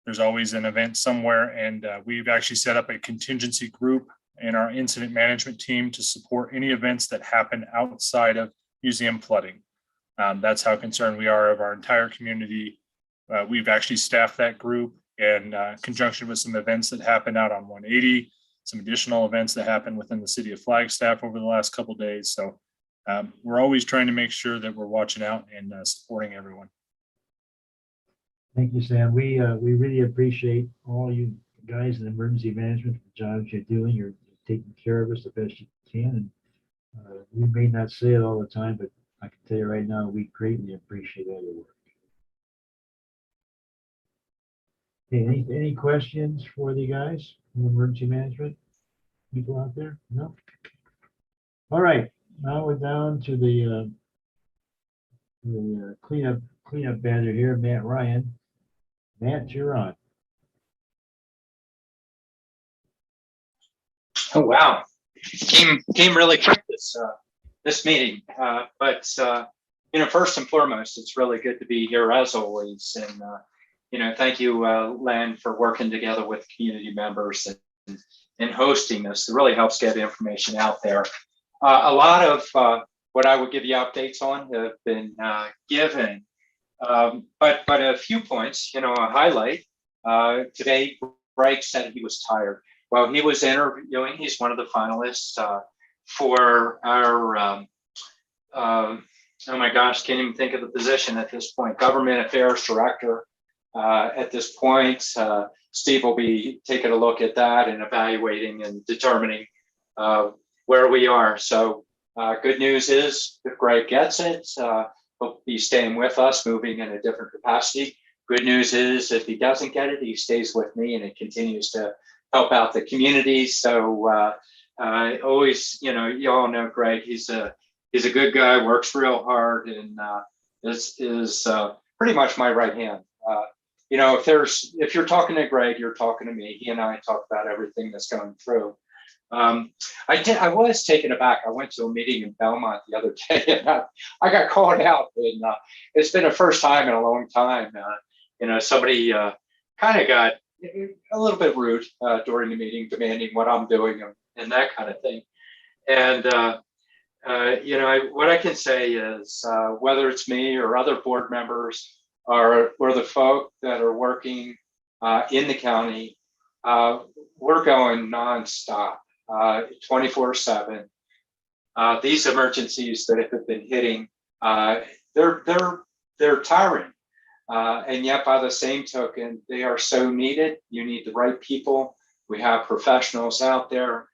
There's always an event somewhere, and we've actually set up a contingency group in our incident management team to support any events that happen outside of museum flooding. That's how concerned we are of our entire community. We've actually staffed that group in conjunction with some events that happened out on 180, some additional events that happened within the city of Flagstaff over the last couple of days. So we're always trying to make sure that we're watching out and supporting everyone. Thank you, Sam. We really appreciate all you guys in emergency management, the jobs you're doing. You're taking care of us the best you can. And we may not say it all the time, but I can tell you right now, we greatly appreciate all your work. Okay, any questions for the guys from emergency management? People out there? No? All right, now we're down to the cleanup banner here, Matt Ryan. Matt, you're on. Oh, wow. Came really quick this meeting. But first and foremost, it's really good to be here as always. And, thank you, Len, for working together with community members and hosting this. It really helps get information out there. A lot of what I would give you updates on have been given. But a few points, a highlight. Today, Greg said he was tired. Well, he was interviewing. He's one of the finalists for our, oh my gosh, can't even think of the position at this point, Government Affairs Director. At this point, Steve will be taking a look at that and evaluating and determining where we are. So good news is if Greg gets it, he'll be staying with us, moving in a different capacity. Good news is if he doesn't get it, he stays with me and it continues to help out the community. So always, you all know Greg. He's a good guy, works real hard, and is pretty much my right hand. If you're talking to Greg, you're talking to me. He and I talk about everything that's going through. I was taken aback. I went to a meeting in Belmont the other day, and I got called out, and it's been the first time in a long time. Somebody kind of got a little bit rude during the meeting, demanding what I'm doing and that kind of thing. And what I can say is, whether it's me or other board members or the folk that are working in the county, we're going nonstop, 24/7. These emergencies that have been hitting, they're tiring. And yet by the same token, they are so needed. You need the right people. We have professionals out there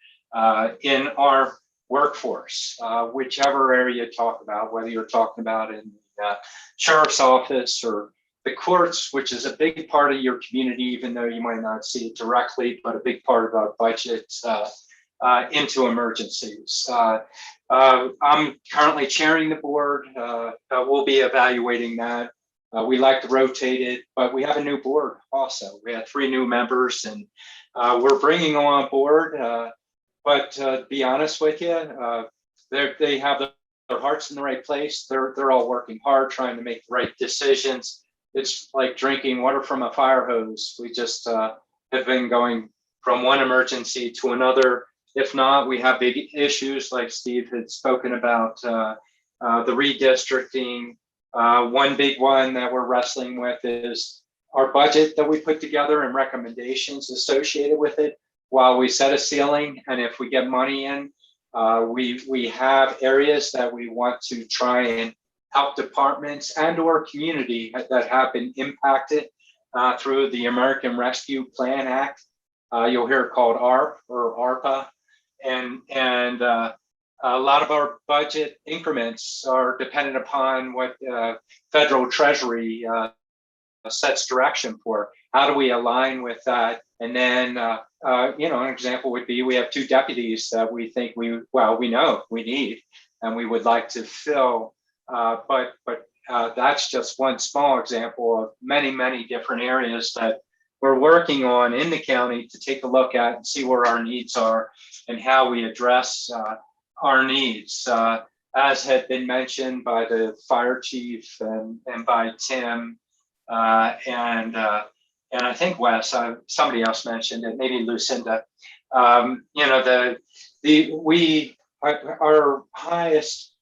in our workforce, whichever area you talk about, whether you're talking about in the sheriff's office or the courts, which is a big part of your community, even though you might not see it directly, but a big part of our budget into emergencies. I'm currently chairing the board. We'll be evaluating that. We like to rotate it, but we have a new board also. We have 3 new members, and we're bringing them on board. But to be honest with you, they have their hearts in the right place. They're all working hard, trying to make the right decisions. It's like drinking water from a fire hose. We just have been going from one emergency to another. If not, we have big issues like Steve had spoken about, the redistricting. One big one that we're wrestling with is our budget that we put together and recommendations associated with it. While we set a ceiling, and if we get money in, we have areas that we want to try and help departments and or community that have been impacted through the American Rescue Plan Act. You'll hear it called ARP or ARPA. And a lot of our budget increments are dependent upon what federal treasury sets direction for. How do we align with that? And then, an example would be we have 2 deputies that we think we know we need and we would like to fill. But that's just one small example of many, many different areas that we're working on in the county to take a look at and see where our needs are and how we address our needs. As had been mentioned by the fire chief and by Tim and I think Wes, somebody else mentioned it, maybe Lucinda. Our highest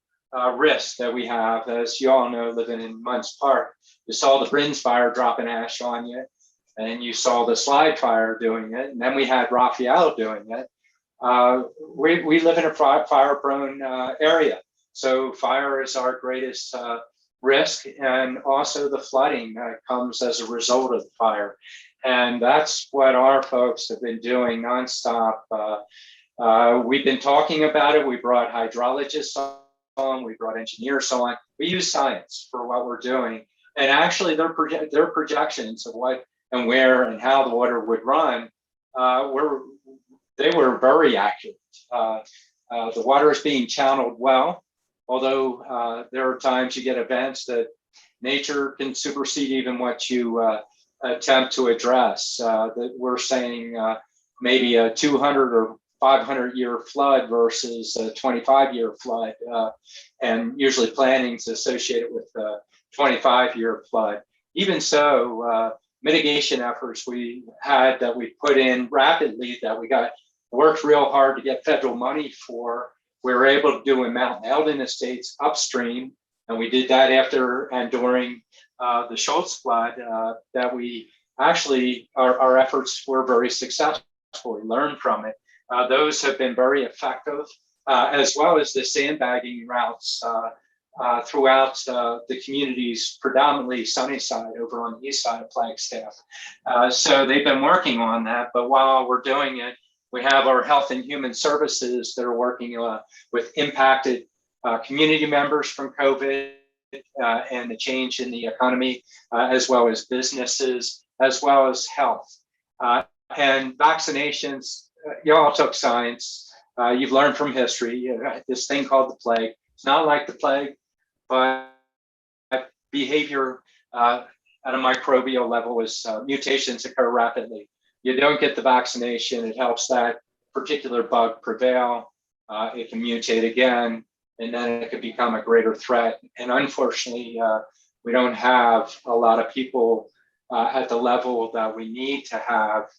risk that we have, as you all know, living in Munds Park, you saw the Brins fire dropping ash on you, and you saw the Slide fire doing it, and then we had Raphael doing it. We live in a fire-prone area, so fire is our greatest risk, and also the flooding that comes as a result of the fire. And that's what our folks have been doing nonstop. We've been talking about it. We brought hydrologists on, we brought engineers on. We use science for what we're doing. And actually their projections of what and where and how the water would run were very accurate. The water is being channeled well. Although there are times you get events that nature can supersede even what you attempt to address. That we're saying maybe a 200 or 500 year flood versus a 25-year flood, and usually planning's associated with a 25-year flood. Even so, mitigation efforts we had that we put in rapidly that we worked real hard to get federal money for. We were able to do in Mountain Eldon Estates upstream, and we did that after and during the Schultz flood. That we actually, our efforts were very successful. We learned from it. Those have been very effective, as well as the sandbagging routes throughout the communities, predominantly Sunnyside over on the east side of Flagstaff. So they've been working on that, but while we're doing it, we have our Health and Human Services that are working with impacted community members from COVID, and the change in the economy, as well as businesses, as well as health. And vaccinations, you all took science. You've learned from history, this thing called the plague. It's not like the plague, but behavior at a microbial level is mutations occur rapidly. You don't get the vaccination, it helps that particular bug prevail. It can mutate again, and then it could become a greater threat. And unfortunately, we don't have a lot of people at the level that we need to have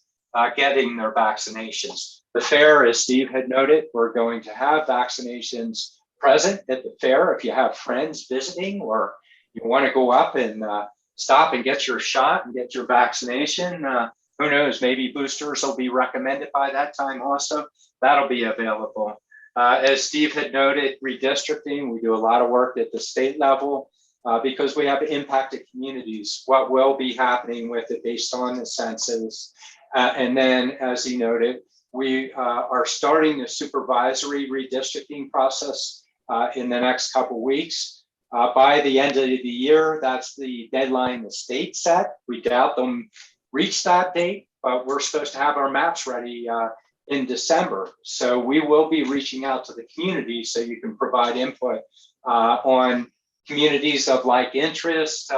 getting their vaccinations. The fair, as Steve had noted, we're going to have vaccinations present at the fair. If you have friends visiting or you want to go up and stop and get your shot and get your vaccination, who knows, maybe boosters will be recommended by that time also. That'll be available. As Steve had noted, redistricting, we do a lot of work at the state level because we have impacted communities. What will be happening with it based on the census? And then, as he noted, we are starting the supervisory redistricting process in the next couple of weeks. By the end of the year, that's the deadline the state set. We doubt them reach that date, but we're supposed to have our maps ready in December. So we will be reaching out to the community so you can provide input on communities of like interest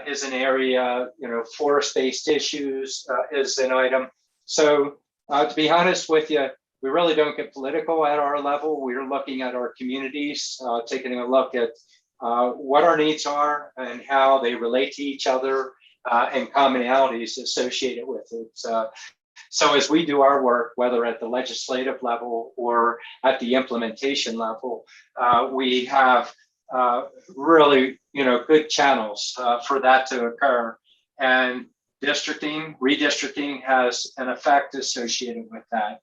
is an area, forest-based issues is an item. So to be honest with you, we really don't get political at our level. We're looking at our communities, taking a look at what our needs are and how they relate to each other and commonalities associated with it. So as we do our work, whether at the legislative level or at the implementation level, we have really, good channels for that to occur. And redistricting has an effect associated with that.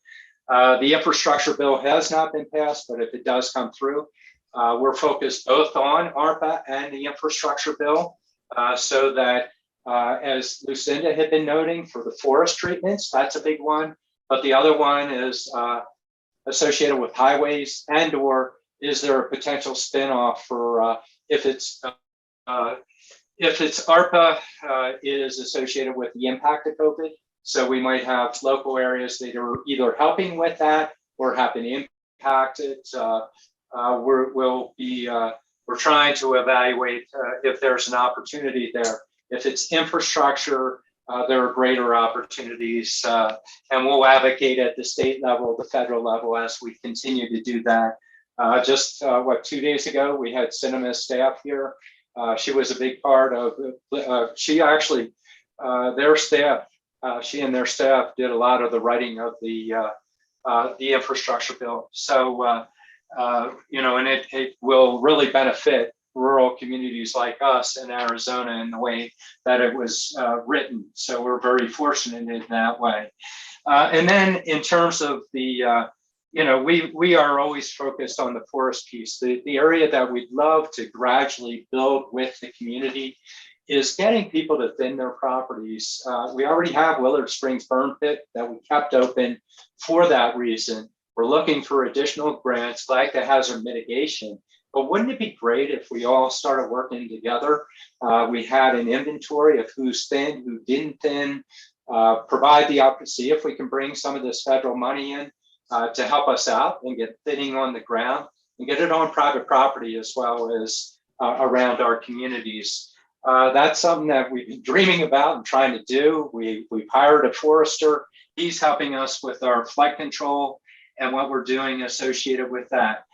The infrastructure bill has not been passed, but if it does come through, we're focused both on ARPA and the infrastructure bill so that as Lucinda had been noting for the forest treatments, that's a big one. But the other one is associated with highways and or is there a potential spinoff for if it's ARPA is associated with the impact of COVID. So we might have local areas that are either helping with that or have been impacted. We're trying to evaluate if there's an opportunity there. If it's infrastructure, there are greater opportunities, and we'll advocate at the state level, the federal level, as we continue to do that. 2 days ago, we had Cinema's staff here. She was a big part of, their staff, she and their staff did a lot of the writing of the infrastructure bill. So, and it will really benefit rural communities like us in Arizona in the way that it was written. So we're very fortunate in that way. And then in terms of the, we are always focused on the forest piece. The area that we'd love to gradually build with the community is getting people to thin their properties. We already have Willard Springs Burn Pit that we kept open for that reason. We're looking for additional grants like the hazard mitigation. But wouldn't it be great if we all started working together? We had an inventory of who's thinned, who didn't thin, provide the opportunity, see if we can bring some of this federal money in to help us out and get thinning on the ground and get it on private property as well as around our communities. That's something that we've been dreaming about and trying to do. We've hired a forester. He's helping us with our flood control and what we're doing associated with that.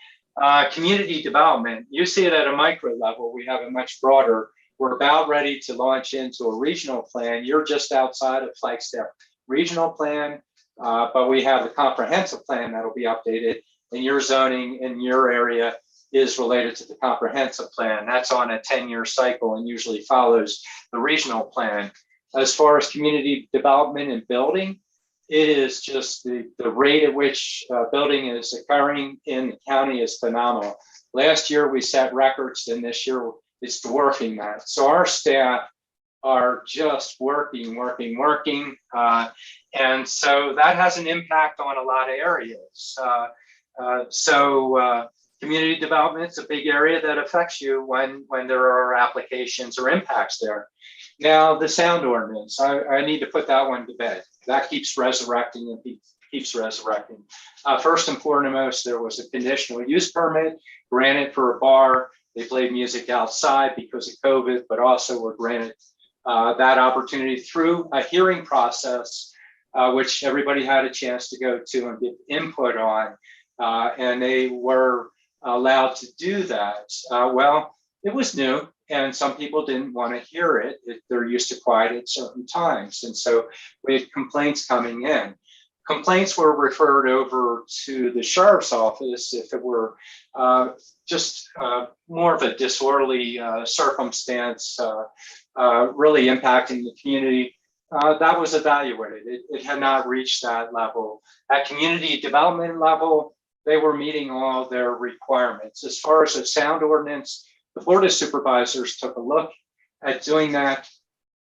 Community development, you see it at a micro level. We have it much broader. We're about ready to launch into a regional plan. You're just outside of Flagstaff regional plan, but we have a comprehensive plan that'll be updated, and your zoning in your area is related to the comprehensive plan. That's on a 10-year cycle and usually follows the regional plan. As far as community development and building, it is just the rate at which building is occurring in the county is phenomenal. Last year we set records, and this year it's dwarfing that. So our staff are just working. And so that has an impact on a lot of areas. Community development's a big area that affects you when there are applications or impacts there. Now, the sound ordinance, I need to put that one to bed. That keeps resurrecting and keeps resurrecting. First and foremost, there was a conditional use permit granted for a bar. They played music outside because of COVID, but also were granted that opportunity through a hearing process, which everybody had a chance to go to and give input on. And they were allowed to do that. Well, it was new, and some people didn't want to hear it. They're used to quiet at certain times. And so we had complaints coming in. Complaints were referred over to the sheriff's office if it were just more of a disorderly circumstance, really impacting the community. That was evaluated. It had not reached that level. At community development level, they were meeting all their requirements. As far as the sound ordinance, the Board of Supervisors took a look at doing that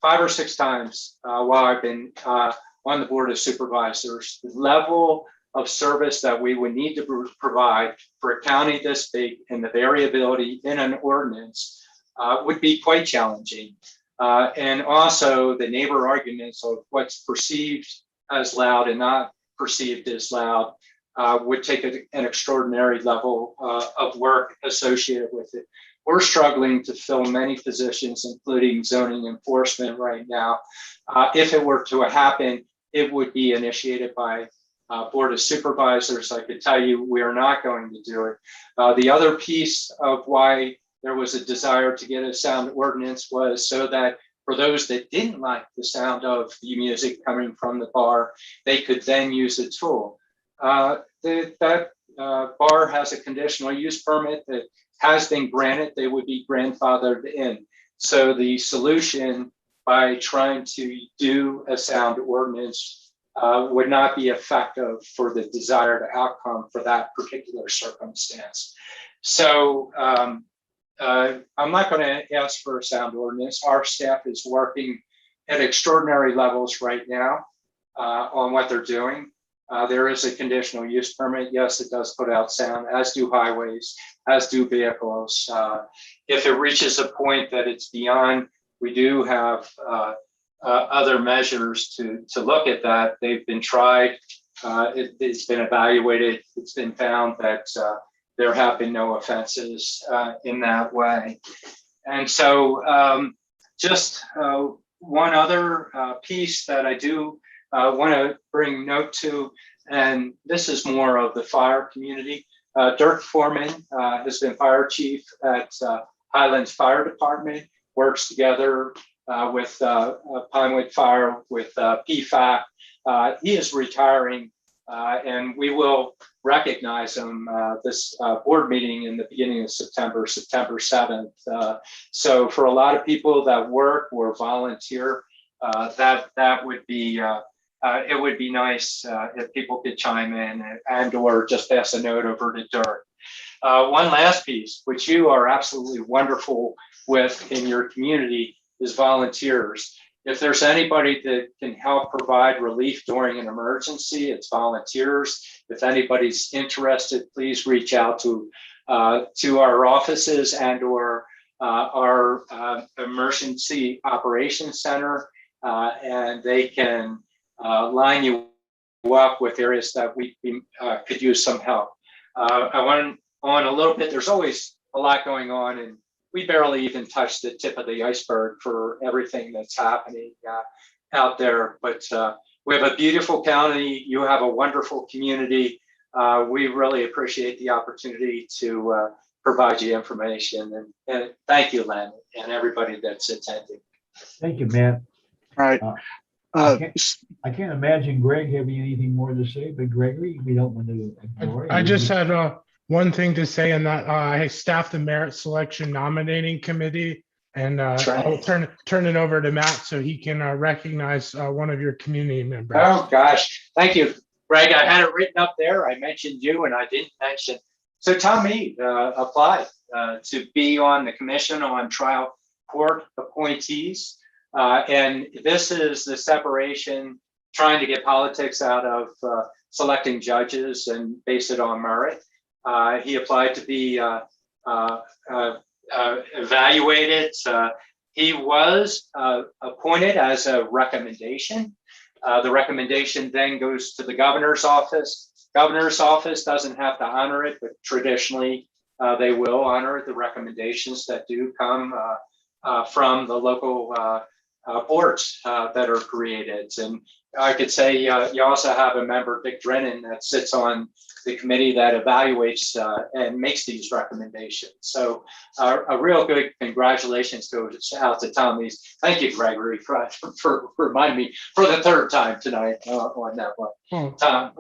5 or 6 times while I've been on the Board of Supervisors. The level of service that we would need to provide for a county this big and the variability in an ordinance would be quite challenging. And also the neighbor arguments of what's perceived as loud and not perceived as loud would take an extraordinary level of work associated with it. We're struggling to fill many positions, including zoning enforcement right now. If it were to happen, it would be initiated by Board of Supervisors. I could tell you we are not going to do it. The other piece of why there was a desire to get a sound ordinance was so that for those that didn't like the sound of the music coming from the bar, they could then use a tool. That bar has a conditional use permit that has been granted. They would be grandfathered in. So the solution by trying to do a sound ordinance would not be effective for the desired outcome for that particular circumstance. So I'm not going to ask for a sound ordinance. Our staff is working at extraordinary levels right now on what they're doing. There is a conditional use permit. Yes, it does put out sound, as do highways, as do vehicles. If it reaches a point that it's beyond, we do have other measures to look at that. They've been tried. It's been evaluated. It's been found that there have been no offenses in that way. And so just one other piece that I do want to bring note to, and this is more of the fire community. Dirk Foreman has been fire chief at Highlands Fire Department, works together with Pinewood Fire, with PFAC. He is retiring, and we will recognize him this board meeting in the beginning of September 7th. So for a lot of people that work or volunteer, that would be it would be nice if people could chime in and or just pass a note over to Dirk. One last piece, which you are absolutely wonderful with in your community, is volunteers. If there's anybody that can help provide relief during an emergency, it's volunteers. If anybody's interested, please reach out to our offices and or our emergency operations center, and they can line you up with areas that we could use some help. I went on a little bit. There's always a lot going on, and we barely even touched the tip of the iceberg for everything that's happening out there. But we have a beautiful county. You have a wonderful community. We really appreciate the opportunity to provide you information. And thank you, Len, and everybody that's attending. Thank you, Matt. All right. I can't imagine Greg having anything more to say, but Gregory, we don't want to ignore. I just had one thing to say, and that I staffed the merit selection nominating committee, and I'll turn it over to Matt so he can recognize one of your community members. Oh gosh, thank you, Greg. I had it written up there. I mentioned you, and I didn't mention. So Tom Mead applied to be on the Commission on Trial Court Appointees. And this is the separation, trying to get politics out of selecting judges and base it on merit. He applied to be evaluated. He was appointed as a recommendation. The recommendation then goes to the governor's office. Governor's office doesn't have to honor it, but traditionally they will honor the recommendations that do come from the local boards that are created. And I could say you also have a member, Dick Drennan, that sits on the committee that evaluates and makes these recommendations. So a real good congratulations goes out to Tom. Thank you, Gregory, for reminding me for the third time tonight on that one. Tom,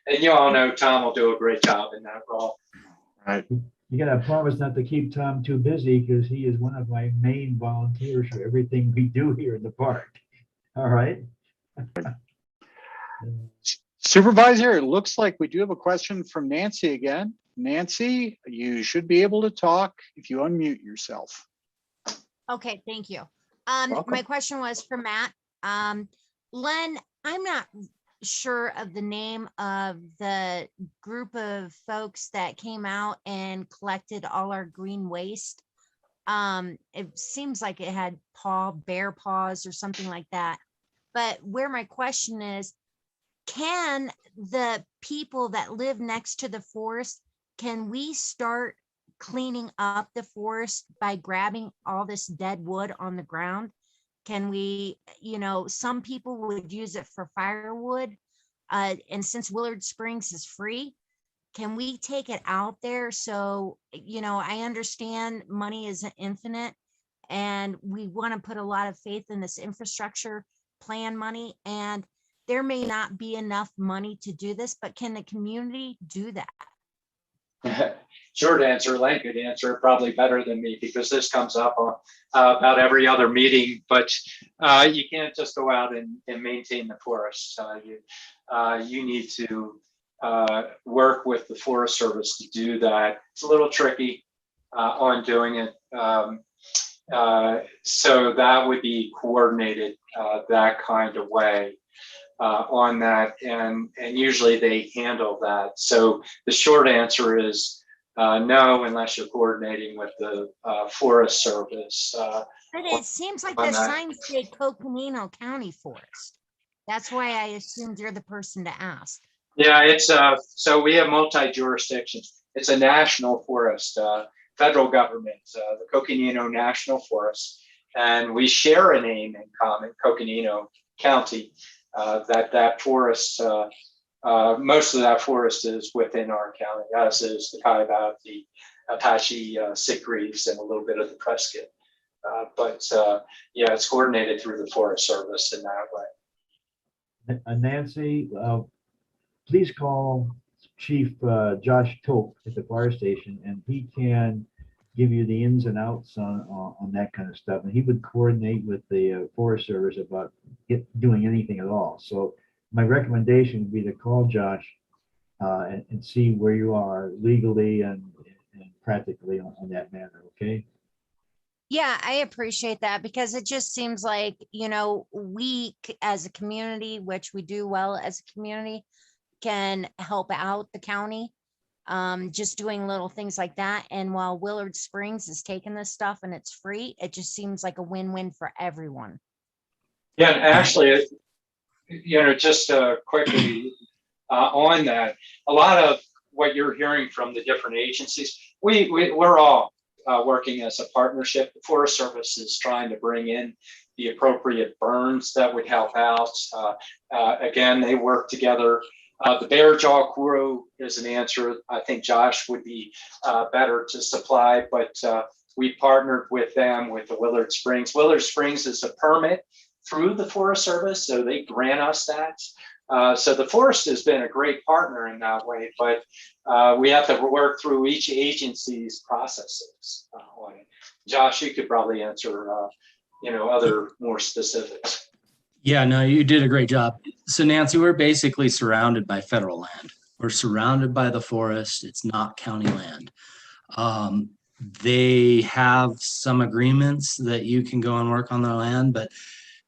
and you all know Tom will do a great job in that role. Right. You gotta promise not to keep Tom too busy because he is one of my main volunteers for everything we do here in the park. All right. Supervisor, it looks like we do have a question from Nancy again. Nancy, you should be able to talk if you unmute yourself. Okay, thank you. Welcome. My question was for Matt. Len, I'm not sure of the name of the group of folks that came out and collected all our green waste. It seems like it had bear paws or something like that. But where my question is, can the people that live next to the forest, can we start cleaning up the forest by grabbing all this dead wood on the ground? Can we, some people would use it for firewood. And since Willard Springs is free, can we take it out there? So, I understand money isn't infinite and we want to put a lot of faith in this infrastructure plan money, and there may not be enough money to do this, but can the community do that? Short answer, Len could answer probably better than me because this comes up on about every other meeting, but you can't just go out and maintain the forest. You need to work with the Forest Service to do that. It's a little tricky on doing it. So that would be coordinated that kind of way on that, and usually they handle that. So the short answer is no, unless you're coordinating with the Forest Service. But it seems like the signs say Coconino County Forest. That's why I assumed you're the person to ask. Yeah, it's so we have multi-jurisdictions. It's a national forest, federal government, the Coconino National Forest, and we share a name in common, Coconino County. That forest, most of that forest is within our county, as is the Kiowa, the Apache Sitgreaves, and a little bit of the Prescott. But yeah, it's coordinated through the Forest Service in that way. Nancy, please call Chief Josh Tope at the fire station, and he can give you the ins and outs on that kind of stuff. And he would coordinate with the Forest Service about doing anything at all. So my recommendation would be to call Josh and see where you are legally and practically on that matter, okay? Yeah, I appreciate that because it just seems like, we as a community, which we do well as a community, can help out the county, just doing little things like that. And while Willard Springs is taking this stuff and it's free, it just seems like a win-win for everyone. Yeah, actually, just quickly on that, a lot of what you're hearing from the different agencies, we're all working as a partnership. The Forest Service is trying to bring in the appropriate burns that would help out. Again, they work together. The Bear Jaw Kuro is an answer. I think Josh would be better to supply, but we partnered with them with the Willard Springs. Willard Springs is a permit through the Forest Service, so they grant us that. So the forest has been a great partner in that way, but we have to work through each agency's processes. Josh, you could probably answer, other more specifics. Yeah, no, you did a great job. So Nancy, we're basically surrounded by federal land. We're surrounded by the forest. It's not county land. They have some agreements that you can go and work on their land, but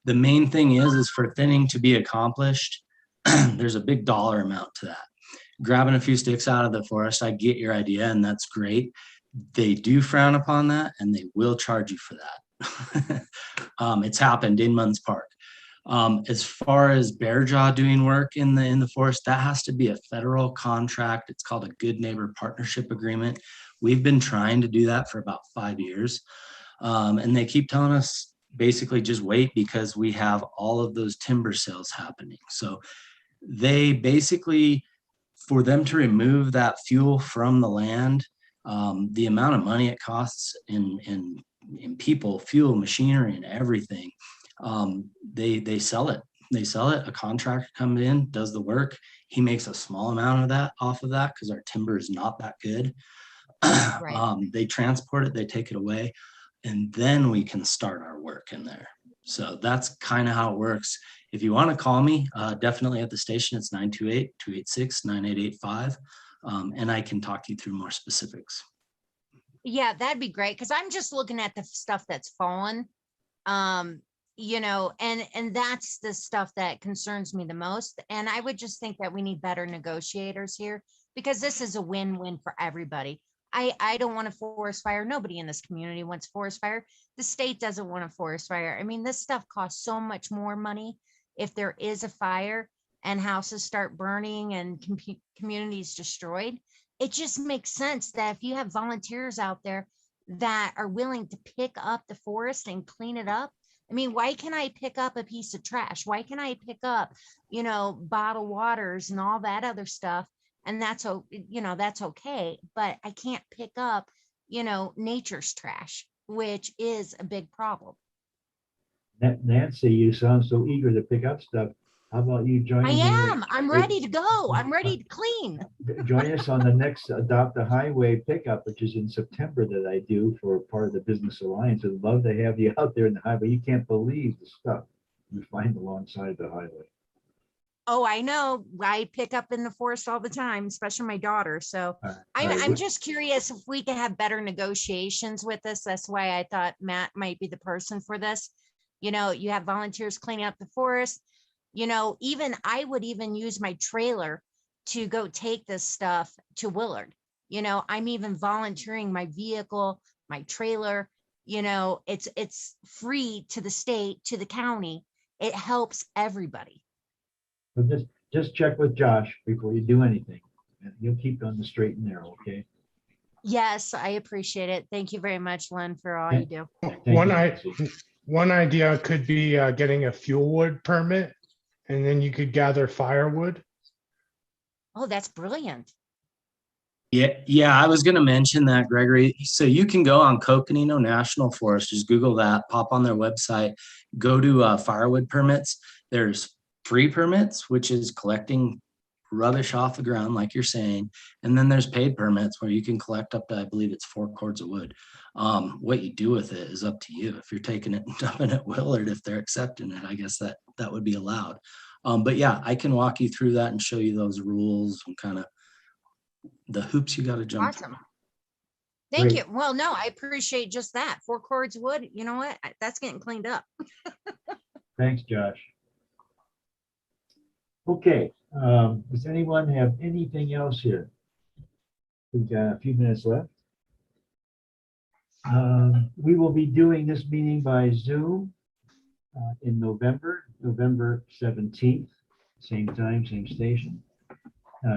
the main thing is for thinning to be accomplished, there's a big dollar amount to that. grabbing a few sticks out of the forest. I get your idea, and that's great. They do frown upon that, and they will charge you for that. It's happened in Munds Park. As far as bear jaw doing work in the forest, that has to be a federal contract. It's called a Good Neighbor Partnership Agreement. We've been trying to do that for about 5 years. And they keep telling us basically just wait because we have all of those timber sales happening. So they basically, for them to remove that fuel from the land, the amount of money it costs in people, fuel, machinery, and everything, they sell it. They sell it. A contractor comes in, does the work. He makes a small amount of that off of that because our timber is not that good. Right. They transport it, they take it away, and then we can start our work in there. So that's kind of how it works. If you want to call me, definitely at the station, it's 928-286-9885. And I can talk you through more specifics. Yeah, that'd be great. Cause I'm just looking at the stuff that's fallen. You know, and that's the stuff that concerns me the most. And I would just think that we need better negotiators here because this is a win-win for everybody. I don't want a forest fire. Nobody in this community wants forest fire. The state doesn't want a forest fire. I mean, this stuff costs so much more money if there is a fire and houses start burning and communities destroyed. It just makes sense that if you have volunteers out there that are willing to pick up the forest and clean it up. I mean, why can I pick up a piece of trash? Why can I pick up, you know, bottled waters and all that other stuff? And that's, you know, that's okay. But I can't pick up, you know, nature's trash, which is a big problem. Nancy, you sound so eager to pick up stuff. How about you join? I am. I'm ready to go. I'm ready to clean. Join us on the next Adopt a Highway pickup, which is in September that I do for part of the Business Alliance. I'd love to have you out there in the highway. You can't believe the stuff you find alongside the highway. Oh, I know. I pick up in the forest all the time, especially my daughter. So I'm just curious if we can have better negotiations with this. That's why I thought Matt might be the person for this. You know, you have volunteers cleaning up the forest. You know, even I would even use my trailer to go take this stuff to Willard. You know, I'm even volunteering my vehicle, my trailer. You know, it's free to the state, to the county. It helps everybody. So just check with Josh before you do anything, and you'll keep on the straight and narrow, okay? Yes, I appreciate it. Thank you very much, Len, for all you do. One idea could be getting a fuel wood permit, and then you could gather firewood. Oh, that's brilliant. Yeah, I was going to mention that, Gregory. So you can go on Coconino National Forest, just Google that, pop on their website, go to Firewood Permits. There's free permits, which is collecting rubbish off the ground, like you're saying. And then there's paid permits where you can collect up to, I believe it's 4 cords of wood. What you do with it is up to you. If you're taking it and dumping it Willard, if they're accepting it, I guess that would be allowed. But yeah, I can walk you through that and show you those rules and kind of the hoops you got to jump through. Awesome. Thank you. Well, no, I appreciate just that. 4 cords of wood. You know what? That's getting cleaned up. Thanks, Josh. Okay, does anyone have anything else here? We've got a few minutes left. We will be doing this meeting by Zoom in November 17th, same time, same station.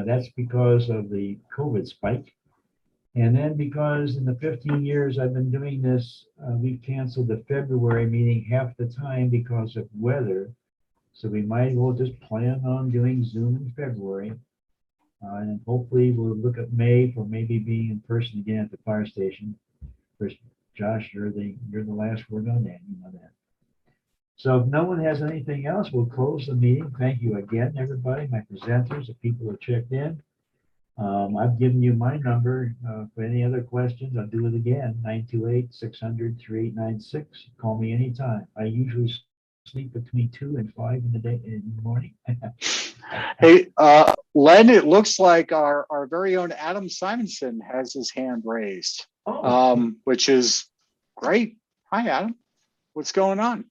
That's because of the COVID spike. And then because in the 15 years I've been doing this, we canceled the February meeting half the time because of weather. So we might as well just plan on doing Zoom in February. And hopefully we'll look at May for maybe being in person again at the fire station. First, Josh, you're the last word on that. You know that. So if no one has anything else, we'll close the meeting. Thank you again, everybody, my presenters, the people who checked in. I've given you my number. For any other questions, I'll do it again, 928-600-3896. Call me anytime. I usually sleep between 2 and 5 in the morning. Hey, Len, it looks like our very own Adam Simonson has his hand raised, which is great. Hi, Adam. What's going on?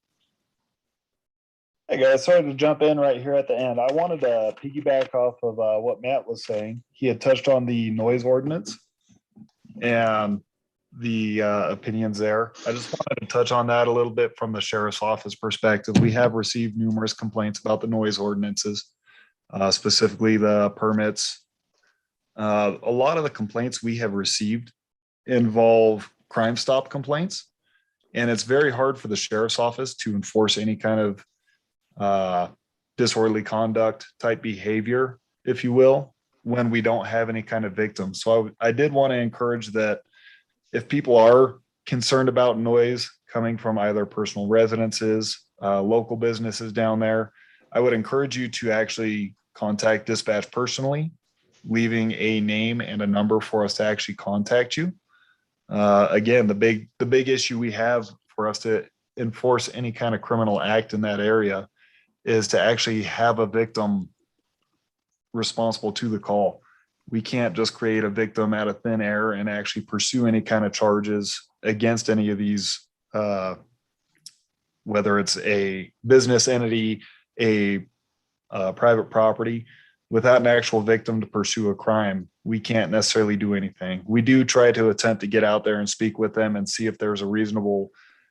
Hey guys, sorry to jump in right here at the end. I wanted to piggyback off of what Matt was saying. He had touched on the noise ordinance and the opinions there. I just wanted to touch on that a little bit from the sheriff's office perspective. We have received numerous complaints about the noise ordinances, specifically the permits. A lot of the complaints we have received involve Crime Stop complaints, and it's very hard for the sheriff's office to enforce any kind of disorderly conduct type behavior, if you will, when we don't have any kind of victims. So I did want to encourage that if people are concerned about noise coming from either personal residences, local businesses down there, I would encourage you to actually contact dispatch personally, leaving a name and a number for us to actually contact you. Again, the big issue we have for us to enforce any kind of criminal act in that area is to actually have a victim responsible to the call. We can't just create a victim out of thin air and actually pursue any kind of charges against any of these, whether it's a business entity, a private property, without an actual victim to pursue a crime. We can't necessarily do anything. We do try to attempt to get out there and speak with them and see if there's a reasonable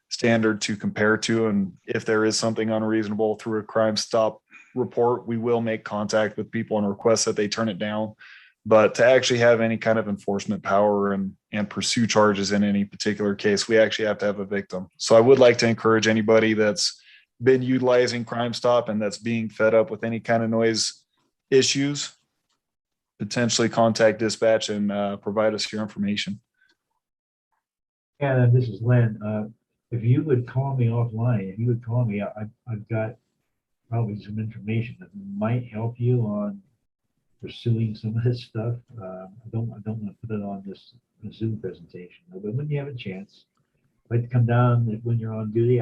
standard to compare to. And if there is something unreasonable through a Crime Stop report, we will make contact with people and request that they turn it down. But to actually have any kind of enforcement power and pursue charges in any particular case, we actually have to have a victim. So I would like to encourage anybody that's been utilizing Crime Stop and that's being fed up with any kind of noise issues, potentially contact dispatch and provide us your information. Yeah, this is Len. If you would call me offline, if you would call me, I've got probably some information that might help you on pursuing some of this stuff. I don't want to put it on this Zoom presentation, but when you have a chance, I'd like to come down when you're on duty,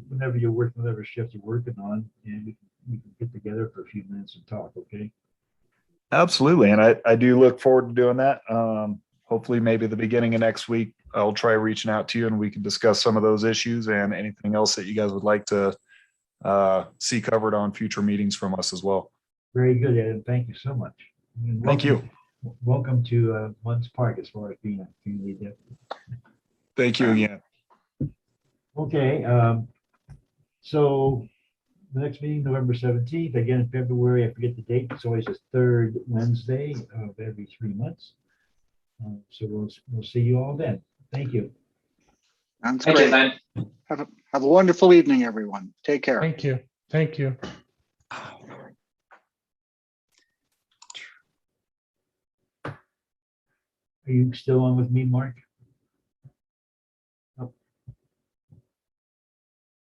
whenever you're working, whatever shift you're working on, and we can get together for a few minutes and talk, okay? Absolutely. And I do look forward to doing that. Hopefully maybe the beginning of next week, I'll try reaching out to you and we can discuss some of those issues and anything else that you guys would like to see covered on future meetings from us as well. Very good, Ed. Thank you so much. And Thank you. Welcome to Munds Park as far as being a community deputy. Thank you again. Okay. So the next meeting, November 17th, again in February, I forget the date. It's always the third Wednesday of every 3 months. So we'll see you all then. Thank you. Sounds Thank great. you, Len. Have a wonderful evening, everyone. Take care. Thank you. Thank you. Are you still on with me, Mark?